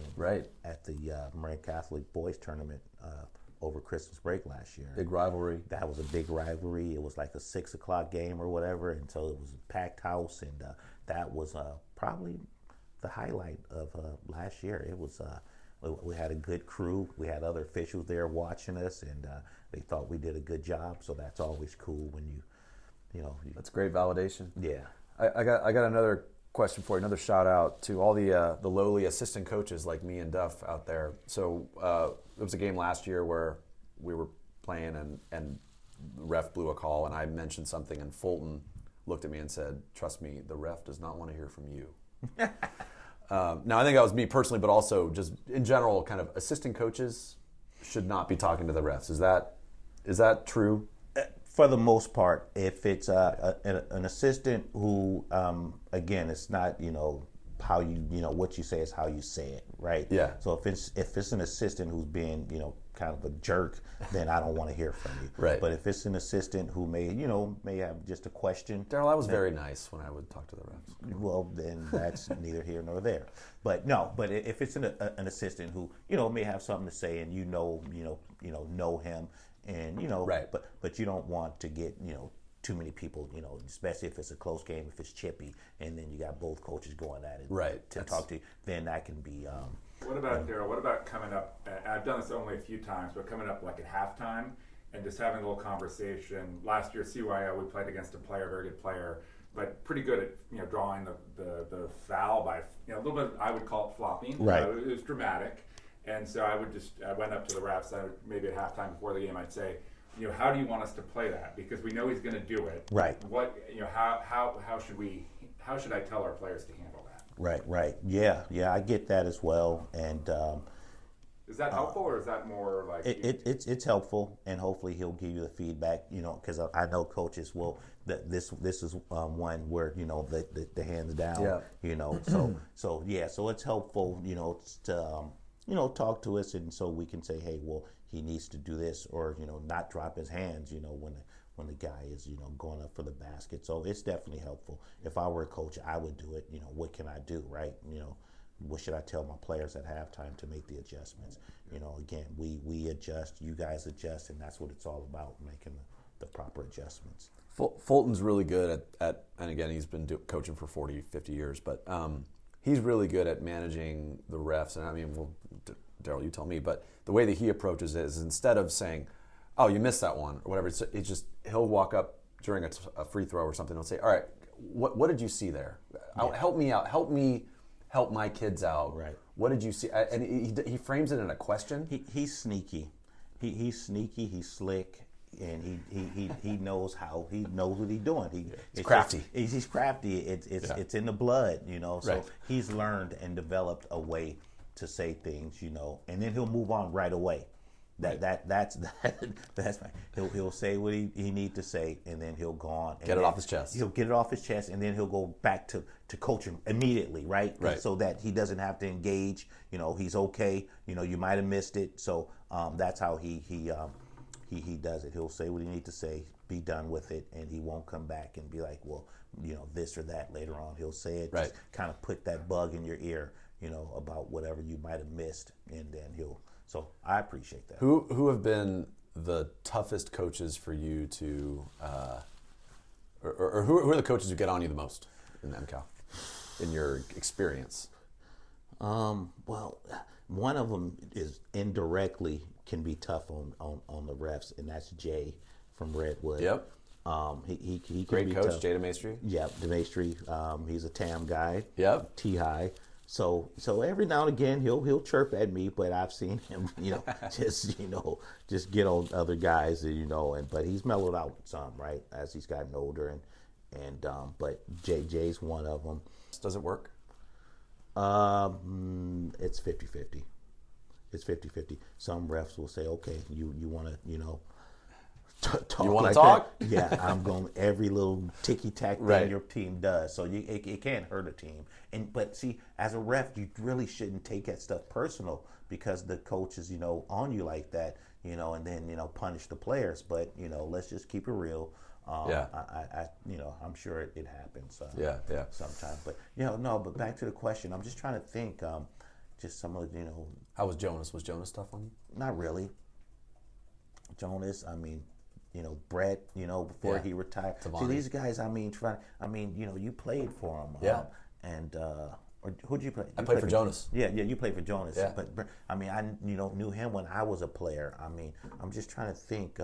at the Marin Catholic Boys Tournament over Christmas break last year. Big rivalry. That was a big rivalry. It was like a 6 o'clock game or whatever, and so it was a packed house, and that was probably the highlight of last year. It was we had a good crew. We had other officials there watching us, and they thought we did a good job. So that's always cool when That's great validation. Yeah. I got another question for you. Another shout out to all the lowly assistant coaches like me and Duff out there. So there was a game last year where we were playing and the ref blew a call, and I mentioned something, and Fulton looked at me and said, "Trust me, the ref does not want to hear from you." Now, I think that was me personally, but also just in general, kind of assistant coaches should not be talking to the refs. Is that true? For the most part, if it's an assistant who, again, it's not how what you say is how you say it, right? Yeah. So if it's an assistant who's being kind of a jerk, then I don't want to hear from you. Right. But if it's an assistant who may have just a question, Darrell, I was very nice when I would talk to the refs. Well, then that's neither here nor there. But if it's an assistant who may have something to say, and know him, and right. but you don't want to get too many people, especially if it's a close game, if it's chippy, and then you got both coaches going at it, right? To talk to you, then that can be. What about Darrell? What about coming up? I've done this only a few times, but coming up like at halftime and just having a little conversation. Last year, CYO, we played against a very good player, but pretty good at drawing the foul by a little bit. I would call it flopping. Right. It was dramatic, and so I went up to the refs. Maybe at halftime before the game, I'd say, how do you want us to play that? Because we know he's going to do it. Right. What how should I tell our players to handle that? Right. Yeah, I get that as well. And is that helpful, or is that more like it's helpful, and hopefully he'll give you the feedback. Because I know coaches will. This is one where the hands down. Yeah. So it's helpful. To talk to us, and so we can say, hey, well, he needs to do this, or not drop his hands. When the guy is going up for the basket. So it's definitely helpful. If I were a coach, I would do it. What can I do, right? What should I tell my players at halftime to make the adjustments? Again, we adjust, you guys adjust, and that's what it's all about, making the proper adjustments. Fulton's really good at and again, he's been coaching for 40, 50 years, but he's really good at managing the refs. And I mean, Darrell, you tell me, but the way that he approaches it is instead of saying, "Oh, you missed that one," or whatever, it's just he'll walk up during a free throw or something and say, "All right, what did you see there? Help me out. Help my kids out. Right. What did you see?" And he frames it in a question. He's sneaky. He's sneaky. He's slick, and he knows what he's doing. It's crafty. He's crafty. It's in the blood, So Right. he's learned and developed a way to say things, and then he'll move on right away. That's right. He'll say what he need to say, and then he'll go on and Get it off his chest. He'll get it off his chest, and then he'll go back to coaching immediately, right? Right. So that he doesn't have to engage. He's okay. You might have missed it. So that's how he does it. He'll say what he needs to say, be done with it, and he won't come back and be like, well, this or that later on. He'll say it, right. Just kind of put that bug in your ear, about whatever you might have missed, and then he'll. So I appreciate that. Who have been the toughest coaches for you to, or who are the coaches who get on you the most in MCAL, in your experience? Well, one of them is indirectly can be tough on the refs, and that's Jay from Redwood. Yep. He can Great be coach, tough. Jay DeMaestri. Yep, DeMaestri. He's a Tam guy. Yep. T High. So every now and again he'll chirp at me, but I've seen him, just get on other guys, but he's mellowed out some, right, as he's gotten older, and but Jay's one of them. Does it work? It's 50-50. It's 50-50. Some refs will say, okay, you want to, talk. You want like to talk? That? Yeah, I'm going every little ticky-tack thing right. your team does. So it can't hurt a team. But see, as a ref, you really shouldn't take that stuff personal, because the coach is, on you like that, and then, punish the players. But, let's just keep it real. I'm sure it happens. Yeah. Sometimes, but no. But back to the question, I'm just trying to think. Just some of How was Jonas? Was Jonas tough on you? Not really. Jonas, Brett, before he retired. See, these guys, you played for them. Yeah. Or who'd you play? I played for Jonas. Yeah, you played for Jonas. Yeah. But I knew him when I was a player. I'm just trying to think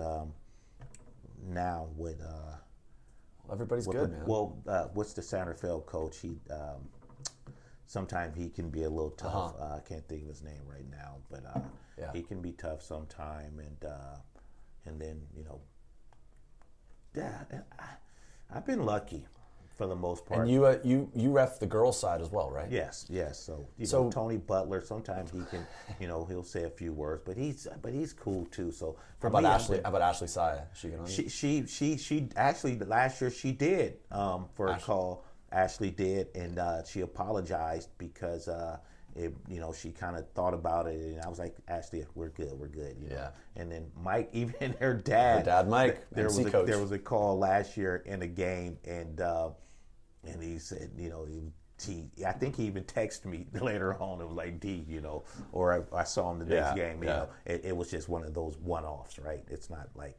now with. Everybody's good, man. Well, what's the Sanderfeld coach? Sometimes he can be a little tough. I can't think of his name right now, but he can be tough sometime. And then I've been lucky for the most part. And you ref the girls' side as well, right? Yes. So Tony Butler, sometimes he can, he'll say a few words, but he's cool too. So How about Ashley Saya? She get on you? She actually last year she did for a call. Ashley did, and she apologized because she kind of thought about it, and I was like, Ashley, we're good. Yeah. And then Mike, even her dad, Mike, there was a call last year in a game, and he said, I think he even texted me later on. It was like, D, or I saw him the next game. It was just one of those one-offs, right? It's not like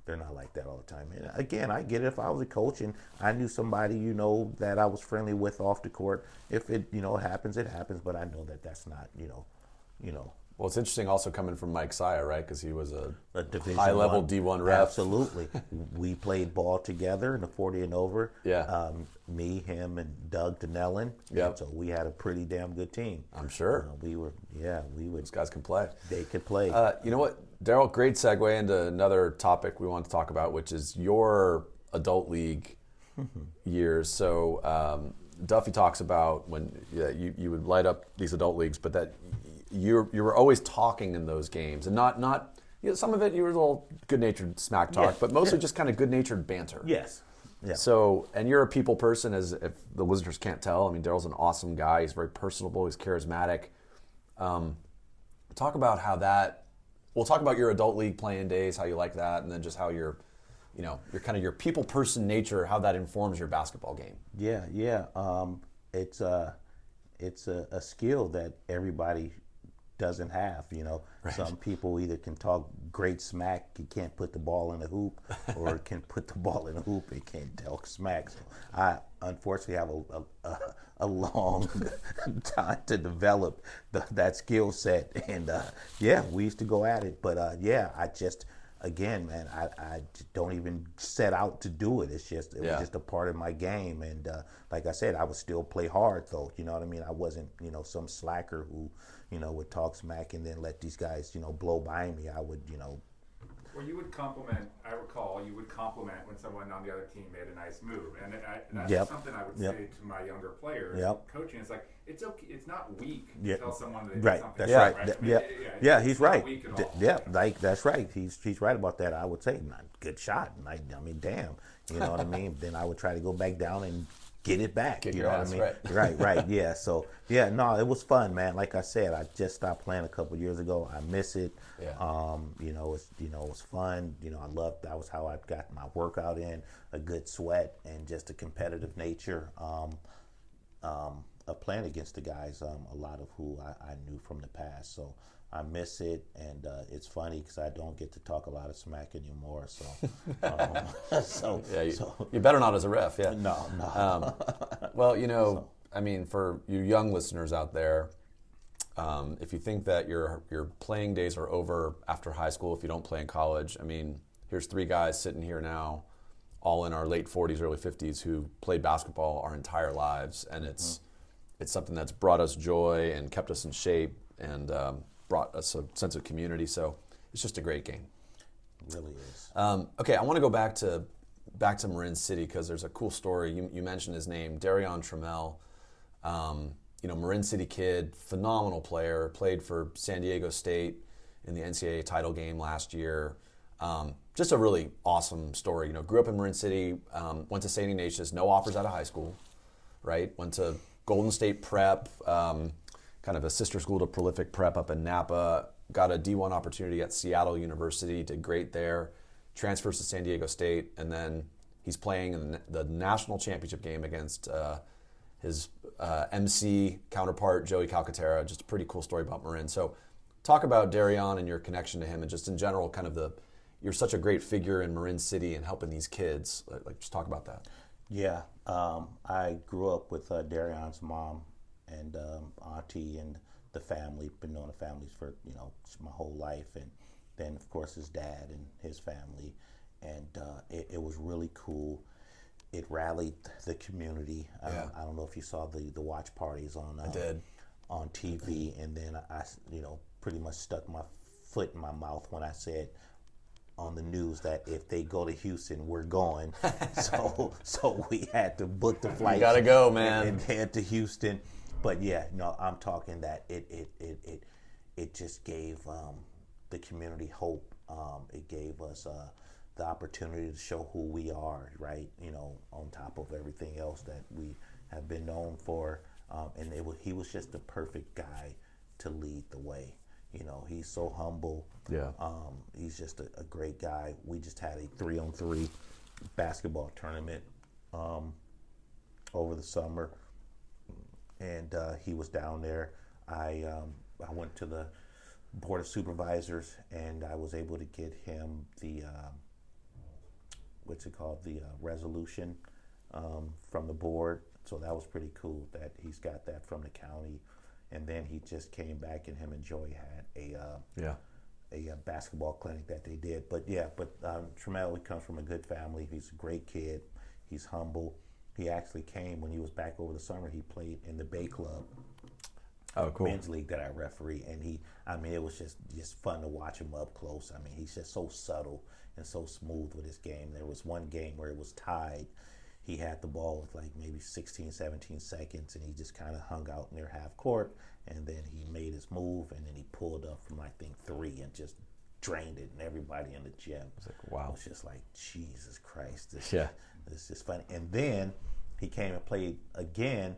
they're not like that all the time. And again, I get it. If I was a coach and I knew somebody, that I was friendly with off the court, if it, happens, it happens. But I know that that's not, Well, it's interesting also coming from Mike Saya, right? Because he was a Division high-level D1 ref. Absolutely. We played ball together in the 40 and over. Yeah. Me, him, and Doug Donnellan. Yep. So we had a pretty damn good team. I'm sure. We would. Those guys can play. They could play. You know what, Darrell? Great segue into another topic we want to talk about, which is your adult league years. So Duffy talks about when you would light up these adult leagues, but that you were always talking in those games, and not some of it you were a little good-natured smack talk, but mostly just kind of good-natured banter. Yes. Yeah. So, and you're a people person, as if the listeners can't tell. I mean, Darrell's an awesome guy. He's very personable. He's charismatic. Talk about how that. We'll talk about your adult league playing days, how you like that, and then just how your kind of your people person nature, how that informs your basketball game. Yeah. It's a skill that everybody doesn't have. Right. Some people either can talk great smack, you can't put the ball in the hoop, or can put the ball in the hoop and can't talk smack. So I unfortunately have a long time to develop that skill set, and we used to go at it. But I just, again, man, I don't even set out to do it. It was just a part of my game, and like I said, I would still play hard though. You know what I mean? I wasn't some slacker who would talk smack and then let these guys blow by me. I would Well, you would compliment. I recall you would compliment when someone on the other team made a nice move, and that's something I would say to my younger players. Coaching, it's like it's okay. It's not weak to tell someone that they did something. That's right. He's right. Weak at all. That's right. He's right about that. I would say, good shot. I mean, damn. You know what I mean? Then I would try to go back down and get it back. Kick you your know ass, what I mean? Right. Yeah. So no, it was fun, man. Like I said, I just stopped playing a couple years ago. I miss it. Yeah. It was fun. I loved. That was how I got my workout in. A good sweat and just a competitive nature. Of playing against the guys, a lot of who I knew from the past. So I miss it, and it's funny because I don't get to talk a lot of smack anymore. So, you better not as a ref. Yeah. No. Well, I mean, for you young listeners out there, if you think that your playing days are over after high school, if you don't play in college, I mean, here's three guys sitting here now, all in our late 40s, early 50s, who played basketball our entire lives, and it's something that's brought us joy and kept us in shape and brought us a sense of community. So it's just a great game. It really is. Okay, I want to go back to Marin City because there's a cool story. You mentioned his name, Darrion Trammell. Marin City kid, phenomenal player, played for San Diego State in the NCAA title game last year. Just a really awesome story. Grew up in Marin City, went to St. Ignatius, no offers out of high school, right? Went to Golden State Prep, kind of a sister school to Prolific Prep up in Napa. Got a D1 opportunity at Seattle University, did great there. Transfers to San Diego State, and then He's playing in the national championship game against his MC counterpart, Joey Calcaterra. Just a pretty cool story about Marin. So talk about Darrion and your connection to him, and just in general, kind of you're such a great figure in Marin City and helping these kids. Like, just talk about that. Yeah, I grew up with Darrion's mom and auntie and the family. Been knowing the families for my whole life, and then of course his dad and his family, and it was really cool. It rallied the community. I don't know if you saw the watch parties on. I did. On TV, and then I pretty much stuck my foot in my mouth when I said on the news that if they go to Houston, we're going. so we had to book the flight. You gotta go, man. And head to Houston. But yeah, I'm talking that it just gave the community hope. It gave us the opportunity to show who we are, right? On top of everything else that we have been known for. And he was just the perfect guy to lead the way. He's so humble. Yeah. He's just a great guy. We just had a 3-on-3 basketball tournament over the summer, and he was down there. I went to the board of supervisors, and I was able to get him the the resolution from the board. So that was pretty cool that he's got that from the county. And then he just came back, and him and Joey had a basketball clinic that they did. But Trammell, he comes from a good family. He's a great kid. He's humble. He actually came when he was back over the summer. He played in the Bay Club, men's league that I referee, and it was just fun to watch him up close. He's just so subtle and so smooth with his game. There was one game where it was tied. He had the ball with like maybe 16, 17 seconds, and he just kind of hung out near half court, and then he made his move, and then he pulled up from, I think, 3 and just drained it, and everybody in the gym was like, wow. It was just like, Jesus Christ, this is funny. And then he came and played again.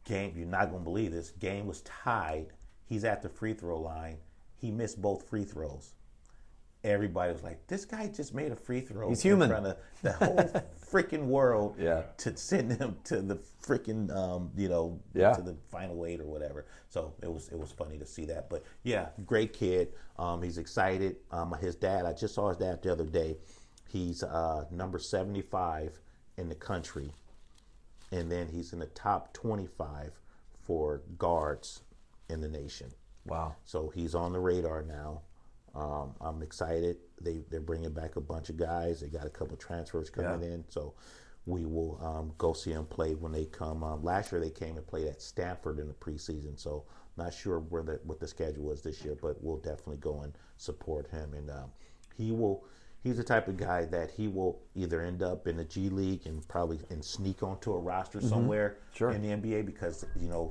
Game, you're not going to believe this, game was tied. He's at the free throw line. He missed both free throws. Everybody was like, this guy just made a free throw. He's human. In front of the whole freaking world to send him to the freaking, to the final 8 or whatever. So it was funny to see that. But yeah, great kid. He's excited. His dad, I just saw his dad the other day. He's number 75 in the country. And then he's in the top 25 for guards in the nation. Wow. So he's on the radar now. I'm excited. They're bringing back a bunch of guys. They got a couple of transfers coming in, so we will go see them play when they come. Last year they came and played at Stanford in the preseason, so not sure what the schedule is this year, but we'll definitely go and support him. And he's the type of guy that he will either end up in the G League and probably sneak onto a roster somewhere in the NBA because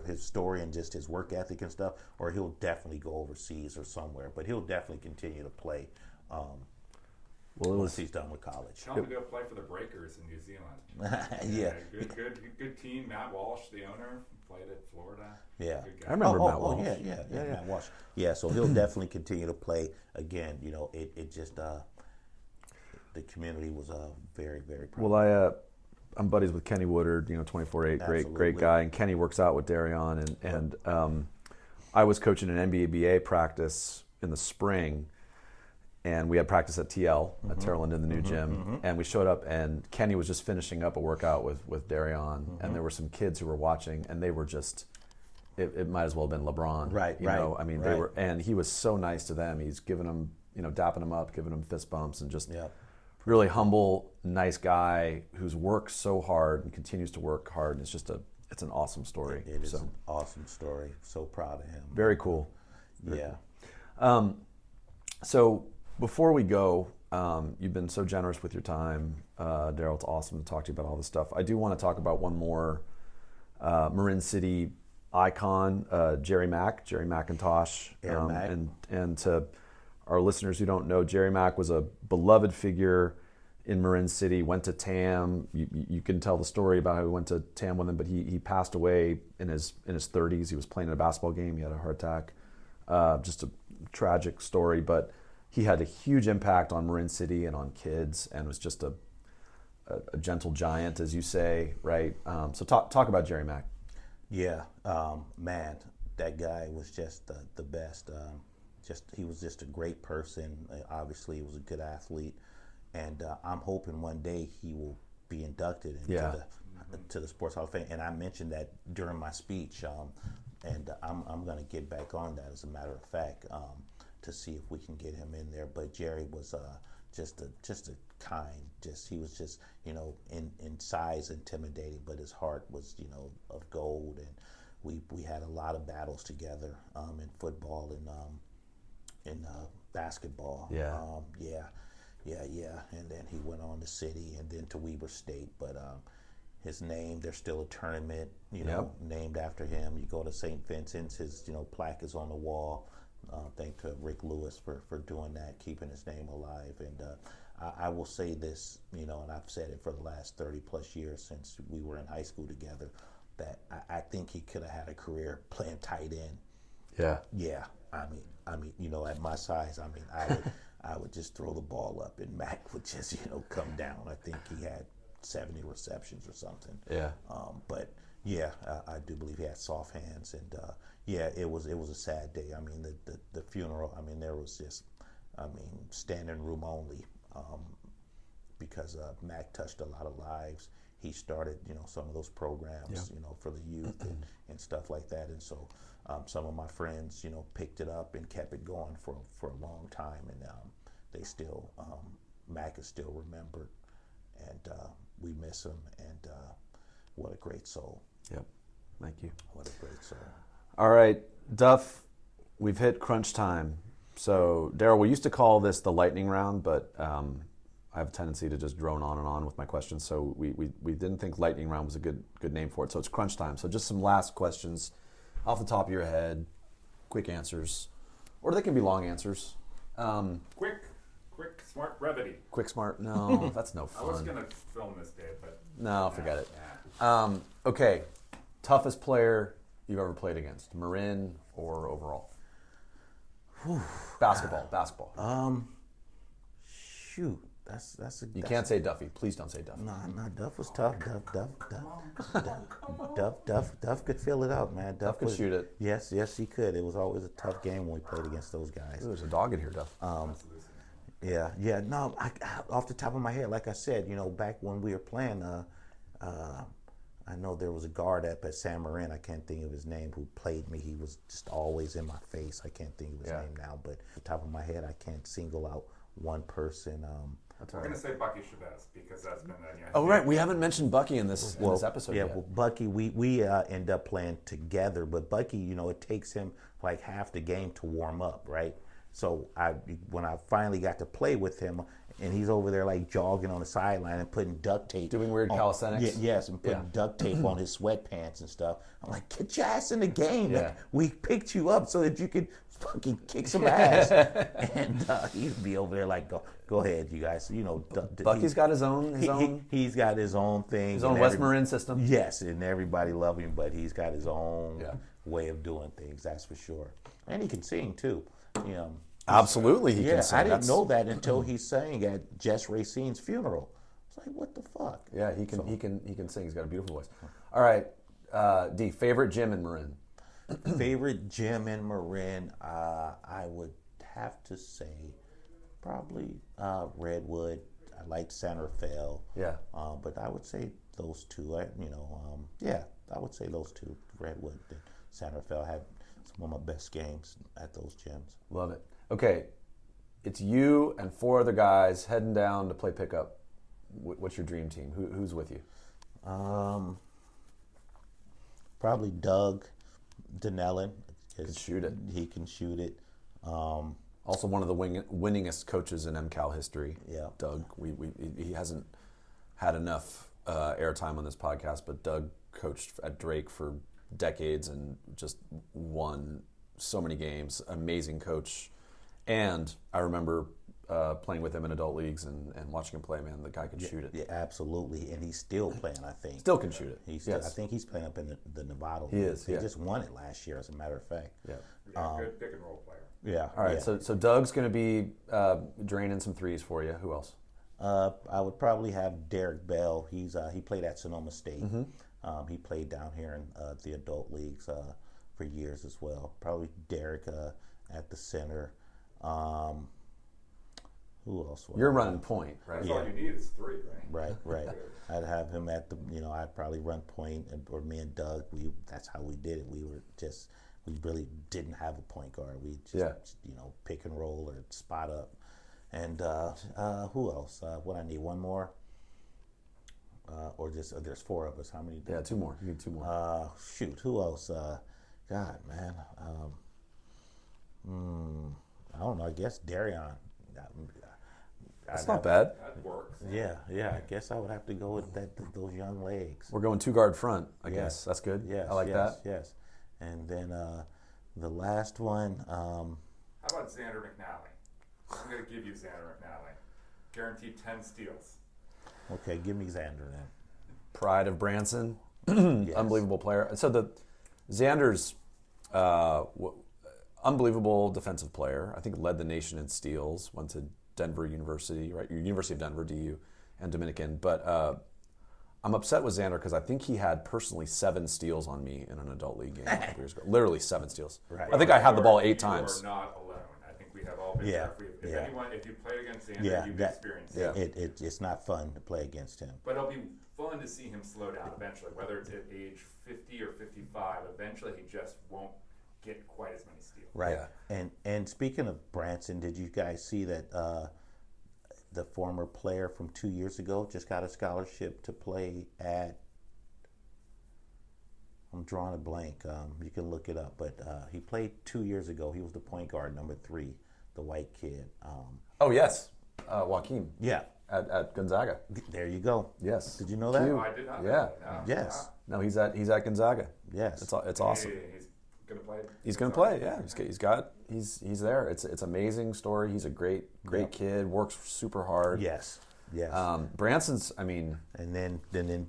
his story and just his work ethic and stuff, or he'll definitely go overseas or somewhere. But he'll definitely continue to play once he's done with college. Tell him to go play for the Breakers in New Zealand. Good team. Matt Walsh, the owner, played at Florida. Yeah, I remember Matt Walsh. Matt Walsh. Yeah, so he'll definitely continue to play. Again, it just. The community was very, very proud. Well, I'm buddies with Kenny Woodard, 24/8, great guy, and Kenny works out with Darrion, and I was coaching an NBABA practice in the spring, and we had practice at TL at Terreland in the new gym, and we showed up, and Kenny was just finishing up a workout with Darrion, and there were some kids who were watching, and they were just. It might as well have been LeBron, right? They were, and he was so nice to them. He's giving them, dapping them up, giving them fist bumps, and just. Yep. Really humble, nice guy who's worked so hard and continues to work hard. And it's an awesome story. It is an awesome story. So proud of him. Very cool. Yeah. So before we go, you've been so generous with your time, Darrell. It's awesome to talk to you about all this stuff. I do want to talk about one more Marin City icon, Jerry McIntosh, and to our listeners who don't know, Jerry Mack was a beloved figure in Marin City, went to Tam. You can tell the story about how he went to Tam with him, but he passed away in his 30s. He was playing in a basketball game. He had a heart attack. Just a tragic story, but he had a huge impact on Marin City and on kids, and was just a gentle giant, as you say, right? So talk about Jerry Mack. Yeah, man, that guy was just the best. He was just a great person. Obviously, he was a good athlete, and I'm hoping one day he will be inducted into to the Sports Hall of Fame. And I mentioned that during my speech, and I'm going to get back on that, as a matter of fact, to see if we can get him in there. But Jerry was just a kind. He was just in size intimidating, but his heart was of gold. And we had a lot of battles together in football and in basketball. Yeah. And then he went on to City and then to Weber State. But his name, there's still a tournament, named after him. You go to St. Vincent's, his plaque is on the wall. Thank to Rick Lewis for doing that, keeping his name alive. And I will say this, and I've said it for the last 30 plus years since we were in high school together, that I think he could have had a career playing tight end. Yeah. I mean, at my size, I would just throw the ball up and Mac would just, come down. I think he had 70 receptions or something. Yeah. But yeah, I do believe he had soft hands, and yeah, it was a sad day. I mean, the funeral. I mean, there was just, standing room only, because Mac touched a lot of lives. He started, some of those programs, for the youth and stuff like that, and so some of my friends, picked it up and kept it going for a long time, and they still, Mac is still remembered, and we miss him, and what a great soul. Yep, thank you. What a great soul. All right, Duff, we've hit crunch time. So, Darrell, we used to call this the lightning round, but I have a tendency to just drone on and on with my questions, so we didn't think lightning round was a good name for it, so it's crunch time. So just some last questions off the top of your head, quick answers, or they can be long answers. Quick, smart, brevity. Quick, smart, no, that's no fun. I was going to film this, Dave, but... No, forget it. Okay, toughest player you've ever played against, Marin or overall? Basketball. Shoot, that's a. You can't say Duffy. Please don't say Duffy. No, Duff was tough. Duff could fill it out, man. Duff could shoot it. Yes, he could. It was always a tough game when we played against those guys. Ooh, there's a dog in here, Duff. Yeah. No, off the top of my head, like I said, back when we were playing, I know there was a guard up at San Marin, I can't think of his name, who played me. He was just always in my face. I can't think of his name now, but off the top of my head, I can't single out one person. We're going to say Bucky Chavez, because that's been... Oh, right. We haven't mentioned Bucky in this episode yet. Well, Bucky, we end up playing together, but Bucky, it takes him like half the game to warm up, right? So when I finally got to play with him, and he's over there like jogging on the sideline and putting duct tape. Doing weird calisthenics? Yes, and putting duct tape on his sweatpants and stuff. I'm like, get your ass in the game. Yeah. Man. We picked you up so that you could fucking kick some ass. And he'd be over there like, go ahead, you guys. Bucky's got his own. He's got his own thing. His own West Marin system. Yes, and everybody love him, but he's got his own way of doing things, that's for sure. And he can sing too. Absolutely, he can sing. I didn't know that until he sang at Jess Racine's funeral. It's like, what the fuck? Yeah, he can sing. He's got a beautiful voice. All right, D, favorite gym in Marin? Favorite gym in Marin, I would have to say probably Redwood. I liked Santa Fe. Yeah. But I would say those two. I would say those two, Redwood and Santa Fe. I had some of my best games at those gyms. Love it. Okay, it's you and 4 other guys heading down to play pickup. What's your dream team? Who's with you? Probably Doug Donnellan. Can shoot it. He can shoot it. Also one of the winningest coaches in MCAL history. Yeah. Doug. He hasn't had enough airtime on this podcast, but Doug coached at Drake for decades and just won so many games. Amazing coach. And I remember playing with him in adult leagues and watching him play. Man, the guy could shoot it. Yeah, absolutely. And he's still playing, I think. Still can shoot it. I think he's playing up in the Nevada league. He is. He just won it last year, as a matter of fact. Yeah. Good pick and roll player. Yeah. All right. Yeah. So Doug's going to be draining some threes for you. Who else? I would probably have Derek Bell. He played at Sonoma State. He played down here in the adult leagues for years as well. Probably Derek at the center. Who else? You're running point, right? That's all you need is 3, right? Right. I'd have him at the. I'd probably run point, or me and Doug. That's how we did it. We really didn't have a point guard. We just pick and roll or spot up. And who else? What I need? One more? Or there's 4 of us. How many? Yeah, 2 more. You need 2 more. Shoot, who else? God, man. I don't know. I guess Darrion. That's not bad. That works. Yeah. I guess I would have to go with those young legs. We're going 2 guard front, I guess. That's good. Yes, I like that. Yes. And then the last one. How about Xander McNally? I'm going to give you Xander McNally. Guaranteed 10 steals. Okay, give me Xander then. Pride of Branson. Yes. Unbelievable player. So Xander's unbelievable defensive player. I think led the nation in steals. Went to Denver University, right? University of Denver, DU, and Dominican. But I'm upset with Xander because I think he had personally 7 steals on me in an adult league game a couple years ago. Literally 7 steals. Right. I think I had the ball 8 times. You are not alone. I think we have all been there. If you played against Xander, you've experienced it. It's not fun to play against him. But it'll be fun to see him slow down eventually, whether it's at age 50 or 55. Eventually, he just won't get quite as many steals. Right. Yeah. And speaking of Branson, did you guys see that the former player from 2 years ago just got a scholarship to play at? I'm drawing a blank. You can look it up, but he played 2 years ago. He was the point guard, number 3, the white kid. Oh yes, Joaquin. Yeah. At Gonzaga. There you go. Yes. Did you know that? No, I did not know that. No. Yes. No, he's at Gonzaga. Yes. It's awesome. He's going to play. He's going to play. Yeah, he's there. It's an amazing story. He's a great kid. Works super hard. Yes. Branson's. I mean, and then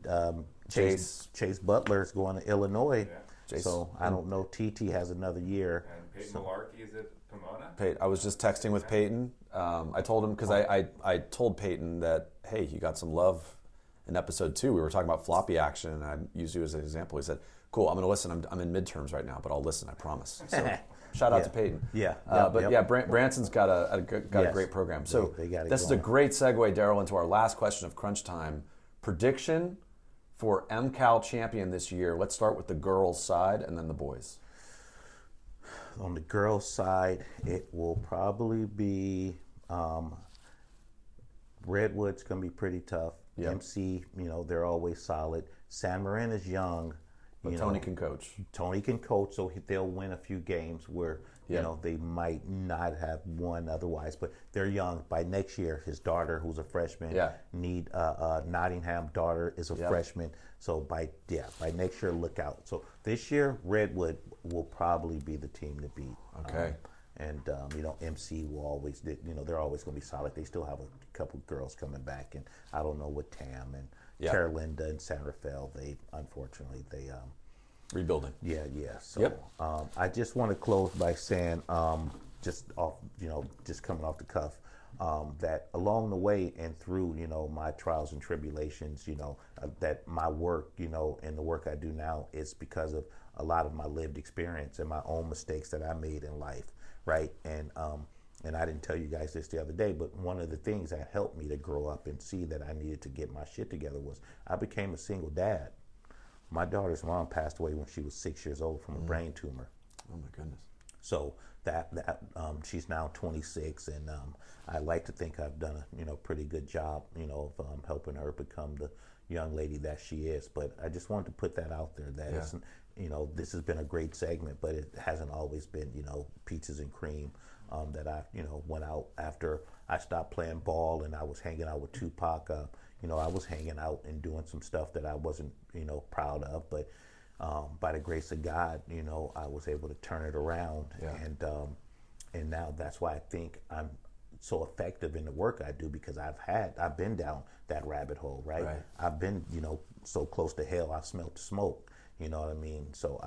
Chase Butler's going to Illinois. Yeah. So I don't know. TT has another year. And Peyton Malarkey is at Pomona. I was just texting with Peyton. I told him because I told Peyton that, hey, you got some love in episode 2. We were talking about floppy action, and I used you as an example. He said, cool, I'm going to listen. I'm in midterms right now, but I'll listen, I promise. So shout out to Peyton. Yeah. Branson's got a great program. So this is a great segue, Darrell, into our last question of Crunch Time. Prediction for MCAL champion this year. Let's start with the girls' side and then the boys. On the girls' side, it will probably be Redwood's going to be pretty tough. Yep. MC, they're always solid. San Marin is young. But Tony can coach. Tony can coach, so they'll win a few games where they might not have won otherwise. But they're young. By next year, his daughter, who's a freshman, Nottingham daughter is a freshman. So by next year, look out. So this year, Redwood will probably be the team to beat. Okay. MC will always, they're always going to be solid. They still have a couple girls coming back, and I don't know what Tam and Carolinda and San Rafael. They unfortunately rebuilding. Yeah. So I just want to close by saying, just coming off the cuff, that along the way and through my trials and tribulations, that my work, and the work I do now is because of a lot of my lived experience and my own mistakes that I made in life. Right. And I didn't tell you guys this the other day, but one of the things that helped me to grow up and see that I needed to get my shit together was I became a single dad. My daughter's mom passed away when she was 6 years old from a brain tumor. Oh my goodness. So that she's now 26, and I like to think I've done a pretty good job of helping her become the young lady that she is. But I just wanted to put that out there that it's, this has been a great segment, but it hasn't always been peaches and cream. That I went out after I stopped playing ball and I was hanging out with Tupac. I was hanging out and doing some stuff that I wasn't proud of, but by the grace of God, I was able to turn it around. And now that's why I think I'm so effective in the work I do, because I've been down that rabbit hole, right? I've been so close to hell, I've smelled the smoke, You know what I mean? So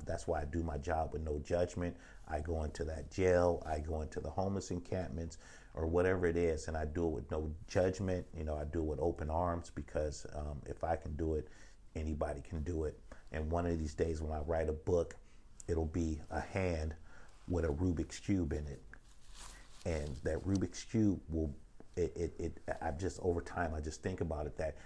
that's why I do my job with no judgment. I go into that jail, I go into the homeless encampments or whatever it is, and I do it with no judgment. You know, I do it with open arms because if I can do it, anybody can do it. And one of these days when I write a book, it'll be a hand with a Rubik's Cube in it. And that Rubik's Cube will, I just, over time, I just think about it that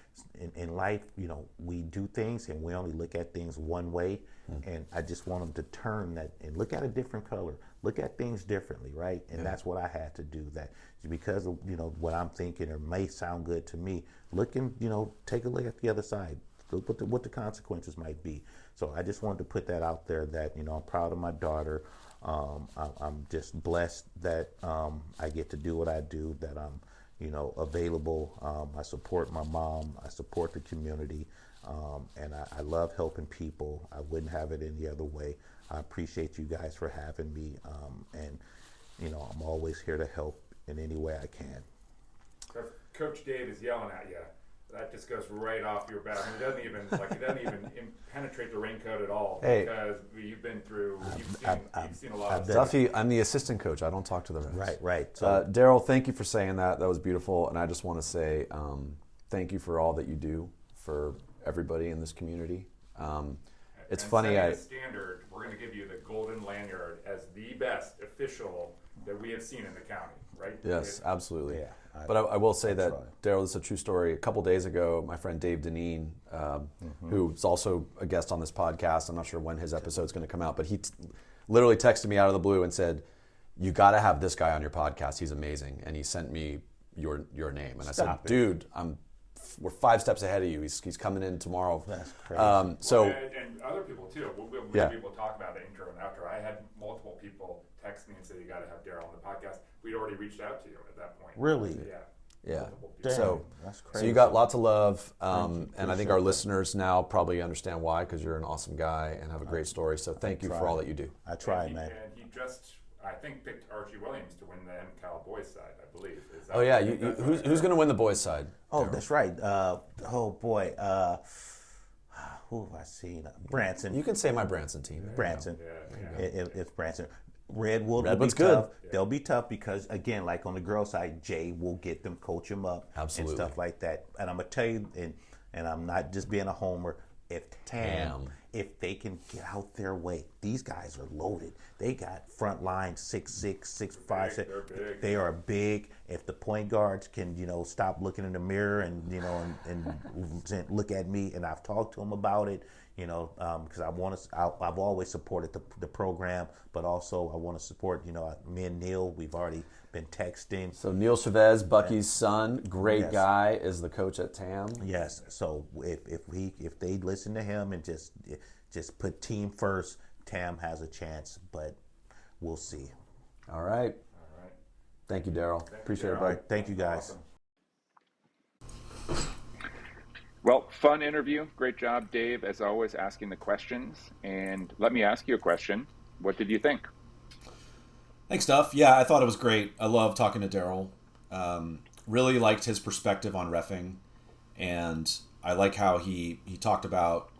in life, you know, we do things and we only look at things one way. And I just want them to turn that and look at a different color, look at things differently, right? And that's what I had to do, that because of, you know, what I'm thinking or may sound good to me, look and, you know, take a look at the other side, look what the consequences might be. So I just wanted to put that out there that, you know, I'm proud of my daughter. I'm just blessed that I get to do what I do, that I'm, you know, available. I support my mom. I support the community. And I love helping people. I wouldn't have it any other way. I appreciate you guys for having me. And, you know, I'm always here to help in any way I can. So if Coach Dave is yelling at you, that just goes right off your back. I mean, it doesn't even penetrate the raincoat at all. Hey. Because you've been through, you've seen a lot of stuff. Duffy, I'm the assistant coach. I don't talk to the refs. Right. So, Darrell, thank you for saying that. That was beautiful. And I just want to say thank you for all that you do for everybody in this community. It's funny. Setting the standard, we're going to give you the golden lanyard as the best official that we have seen in the county, right? Yes, absolutely. Yeah, But I will say that, Darrell, this is a true story. A couple days ago, my friend Dave Deneen, who's also a guest on this podcast, I'm not sure when his episode's going to come out, but he literally texted me out of the blue and said, "You got to have this guy on your podcast. He's amazing." And he sent me your name. And I said, "Dude, we're 5 steps ahead of you. He's coming in tomorrow." That's crazy. And other people too. People talk about the intro and outro. I had multiple people text me and say, "You got to have Darrell on the podcast." We'd already reached out to you at that point. Really? Yeah. Damn, so that's crazy. So you got lots of love, you. and I think our listeners now probably understand why, because you're an awesome guy and have a great story. So thank you for all that you do. I tried, man. And he just, I think, picked Archie Williams to win the MCAL boys side, I believe. Oh yeah, who's going to win the boys side? Oh, that's right. Oh boy, who have I seen? Branson. You can say my Branson team. Branson. It's Branson. Redwood will be Redwood's good. tough. They'll be tough because, again, like on the girls' side, Jay will get them, coach them up, Absolutely. and stuff like that. And I'm gonna tell you, and I'm not just being a homer. If if they can get out their way, these guys are loaded. They got front line 6'6", 6'5". They're big. They are big. If the point guards can, you know, stop looking in the mirror and, you know, and look at me, and I've talked to them about it, you know, because I've always supported the program, but also I want to support, you know, me and Neal, we've already been texting. So Neal Chavez, Bucky's son, great guy, is the coach at Tam. Yes. So if they listen to him and just put team first, Tam has a chance, but we'll see. All right. Thank you, Darrell. Appreciate it, bud. Thank you, guys. Awesome. Well, fun interview. Great job, Dave, as always, asking the questions. And let me ask you a question. What did you think? Thanks, Duff. Yeah, I thought it was great. I love talking to Darrell. Really liked his perspective on reffing. And I like how he talked about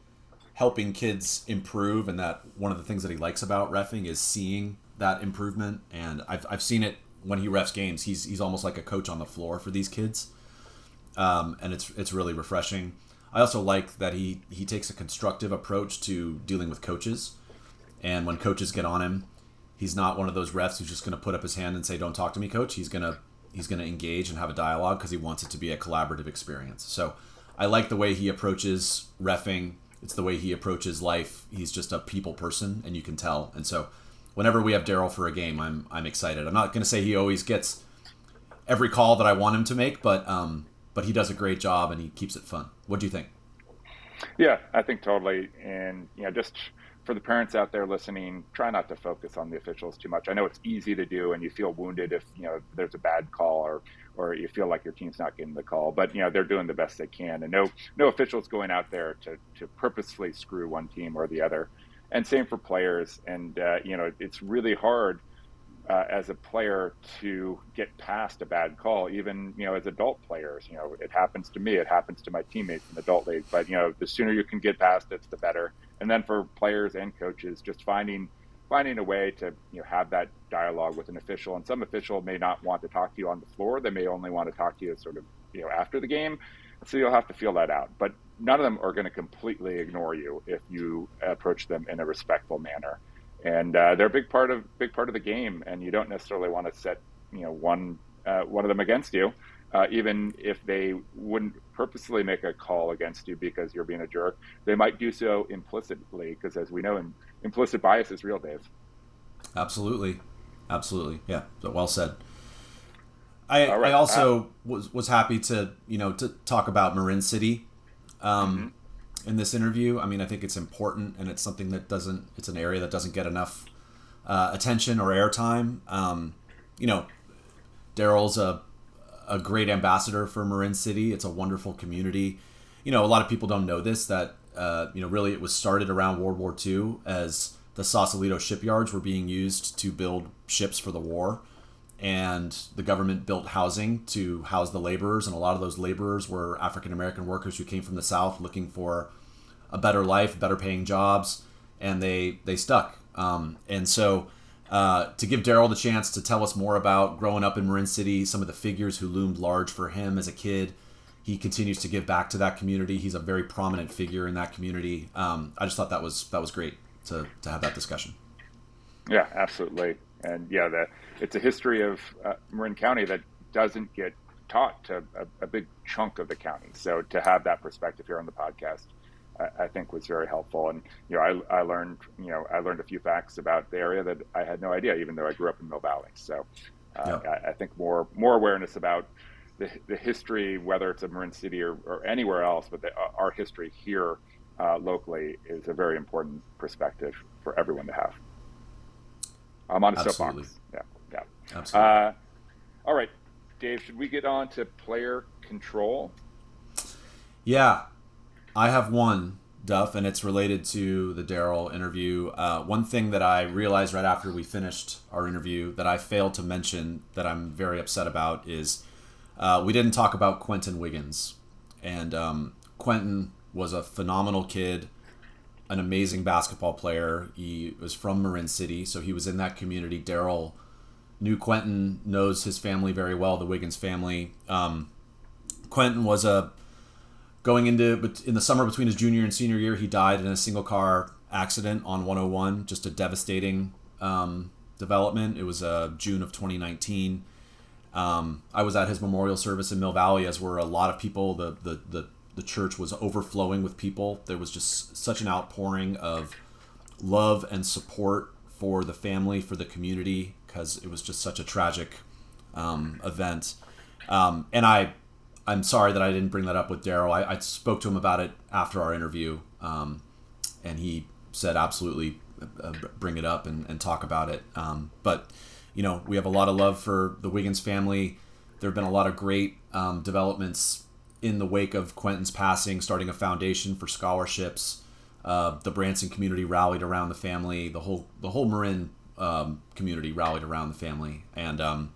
helping kids improve, and that one of the things that he likes about reffing is seeing that improvement. And I've seen it when he refs games. He's almost like a coach on the floor for these kids. And it's really refreshing. I also like that he takes a constructive approach to dealing with coaches. And when coaches get on him, he's not one of those refs who's just going to put up his hand and say, "Don't talk to me, coach." He's going to engage and have a dialogue because he wants it to be a collaborative experience. So I like the way he approaches reffing. It's the way he approaches life. He's just a people person, and you can tell. And so whenever we have Darrell for a game, I'm excited. I'm not going to say he always gets every call that I want him to make, but he does a great job and he keeps it fun. What do you think? Yeah, I think totally. And, you know, just for the parents out there listening, try not to focus on the officials too much. I know it's easy to do, and you feel wounded if, you know, there's a bad call or you feel like your team's not getting the call, but, you know, they're doing the best they can, and no officials going out there to purposefully screw one team or the other. And same for players. And, you know, it's really hard as a player to get past a bad call, even, as adult players. It happens to me, it happens to my teammates in the adult league, but, the sooner you can get past it, the better. And then for players and coaches, just finding a way to, have that dialogue with an official. And some official may not want to talk to you on the floor. They may only want to talk to you sort of, after the game. So you'll have to feel that out. But none of them are going to completely ignore you if you approach them in a respectful manner. And they're a big part of the game, and you don't necessarily want to set one of them against you, even if they wouldn't purposely make a call against you because you're being a jerk. They might do so implicitly, because as we know, implicit bias is real, Dave. Absolutely, yeah. So well said. I also was happy to to talk about Marin City. In this interview. I mean, I think it's important, and it's something that it's an area that doesn't get enough attention or airtime. Darrell's a great ambassador for Marin City. It's a wonderful community. A lot of people don't know this, that, really it was started around World War II as the Sausalito shipyards were being used to build ships for the war. And the government built housing to house the laborers, and a lot of those laborers were African-American workers who came from the South looking for a better life, better paying jobs, and they stuck. And so to give Darrell the chance to tell us more about growing up in Marin City, some of the figures who loomed large for him as a kid, he continues to give back to that community. He's a very prominent figure in that community. I just thought that was great to have that discussion. Yeah, absolutely. And yeah, it's a history of Marin County that doesn't get taught to a big chunk of the county. So to have that perspective here on the podcast, I think was very helpful. And I learned a few facts about the area that I had no idea, even though I grew up in Mill Valley. So I think more awareness about the history, whether it's of Marin City or anywhere else, but our history here locally is a very important perspective for everyone to have. I'm on a soapbox. Yeah. Absolutely. All right, Dave, should we get on to player control? Yeah, I have one, Duff, and it's related to the Darrell interview. One thing that I realized right after we finished our interview that I failed to mention that I'm very upset about is we didn't talk about Quentin Wiggins. And Quentin was a phenomenal kid, an amazing basketball player. He was from Marin City, so he was in that community. Darrell knew Quentin, knows his family very well, the Wiggins family. Quentin was going in the summer between his junior and senior year, he died in a single car accident on 101, just a devastating development. It was June of 2019. I was at his memorial service in Mill Valley, as were a lot of people. The church was overflowing with people. There was just such an outpouring of love and support for the family, for the community, because it was just such a tragic event. And I'm sorry that I didn't bring that up with Darrell. I spoke to him about it after our interview, and he said absolutely bring it up and talk about it. But we have a lot of love for the Wiggins family. There have been a lot of great developments in the wake of Quentin's passing, starting a foundation for scholarships. The Branson community rallied around the family. The whole Marin community rallied around the family, and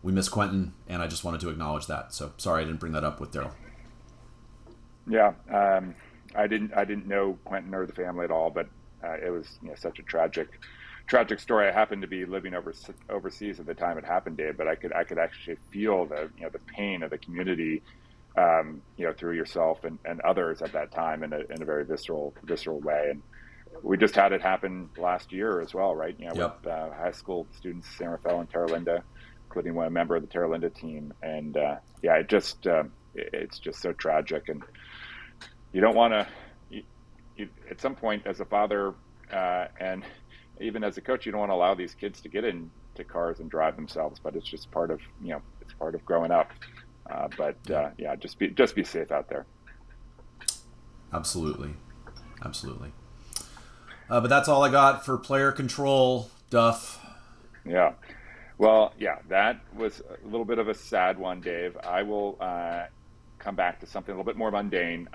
we miss Quentin, and I just wanted to acknowledge that. So sorry I didn't bring that up with Darrell. Yeah, I didn't know Quentin or the family at all, but it was such a tragic story. I happened to be living overseas at the time it happened, Dave, but I could actually feel the pain of the community. Through yourself and others at that time in a very visceral way. And we just had it happen last year as well, right? Yep. With high school students, San Rafael and Terra Linda, including one member of the Terra Linda team. And it's just so tragic. And you don't want to, at some point as a father and even as a coach, you don't want to allow these kids to get into cars and drive themselves, but it's just part of, it's part of growing up. Just be safe out there. Absolutely. But that's all I got for player control, Duff. Yeah. Well, yeah, that was a little bit of a sad one, Dave. I will come back to something a little bit more mundane.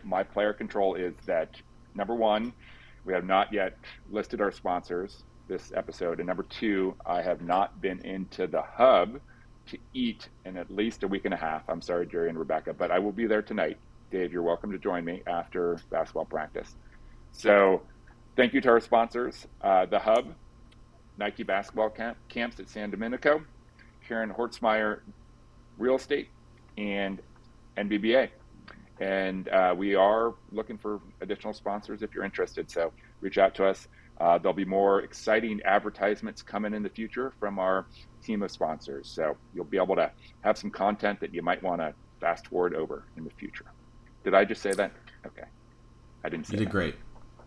My player control is that, number one, we have not yet listed our sponsors this episode. And number 2, I have not been into the hub to eat in at least a week and a half. I'm sorry, Jerry and Rebecca, but I will be there tonight. Dave, you're welcome to join me after basketball practice. So thank you to our sponsors, the hub, Nike basketball camps at San Domenico, Karen Hortzmeyer Real Estate, and NBBA. And we are looking for additional sponsors if you're interested. So reach out to us. There'll be more exciting advertisements coming in the future from our team of sponsors. So you'll be able to have some content that you might want to fast forward over in the future. Did I just say that? Okay. I didn't say that. You did great.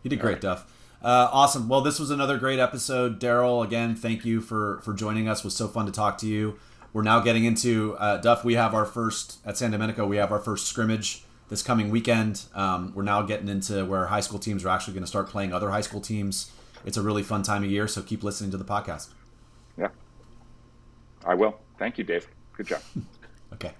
You did great, Duff. Awesome. Well, this was another great episode. Darrell, again, thank you for joining us. It was so fun to talk to you. We're now getting into, Duff, we have our first, at San Domenico, we have our first scrimmage this coming weekend. We're now getting into where high school teams are actually going to start playing other high school teams. It's a really fun time of year, so keep listening to the podcast. Yeah, I will. Thank you, Dave. Good job. Okay.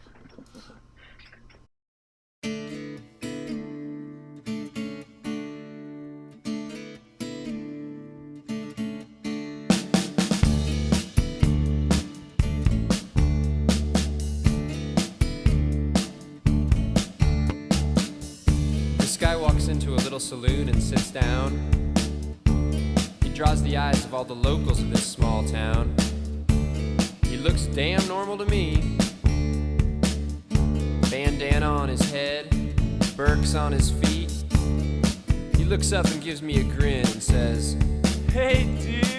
This guy walks into a little saloon and sits down. He draws the eyes of all the locals of this small town. He looks damn normal to me. Bandana on his head, Birks on his feet. He looks up and gives me a grin and says, Hey, dude.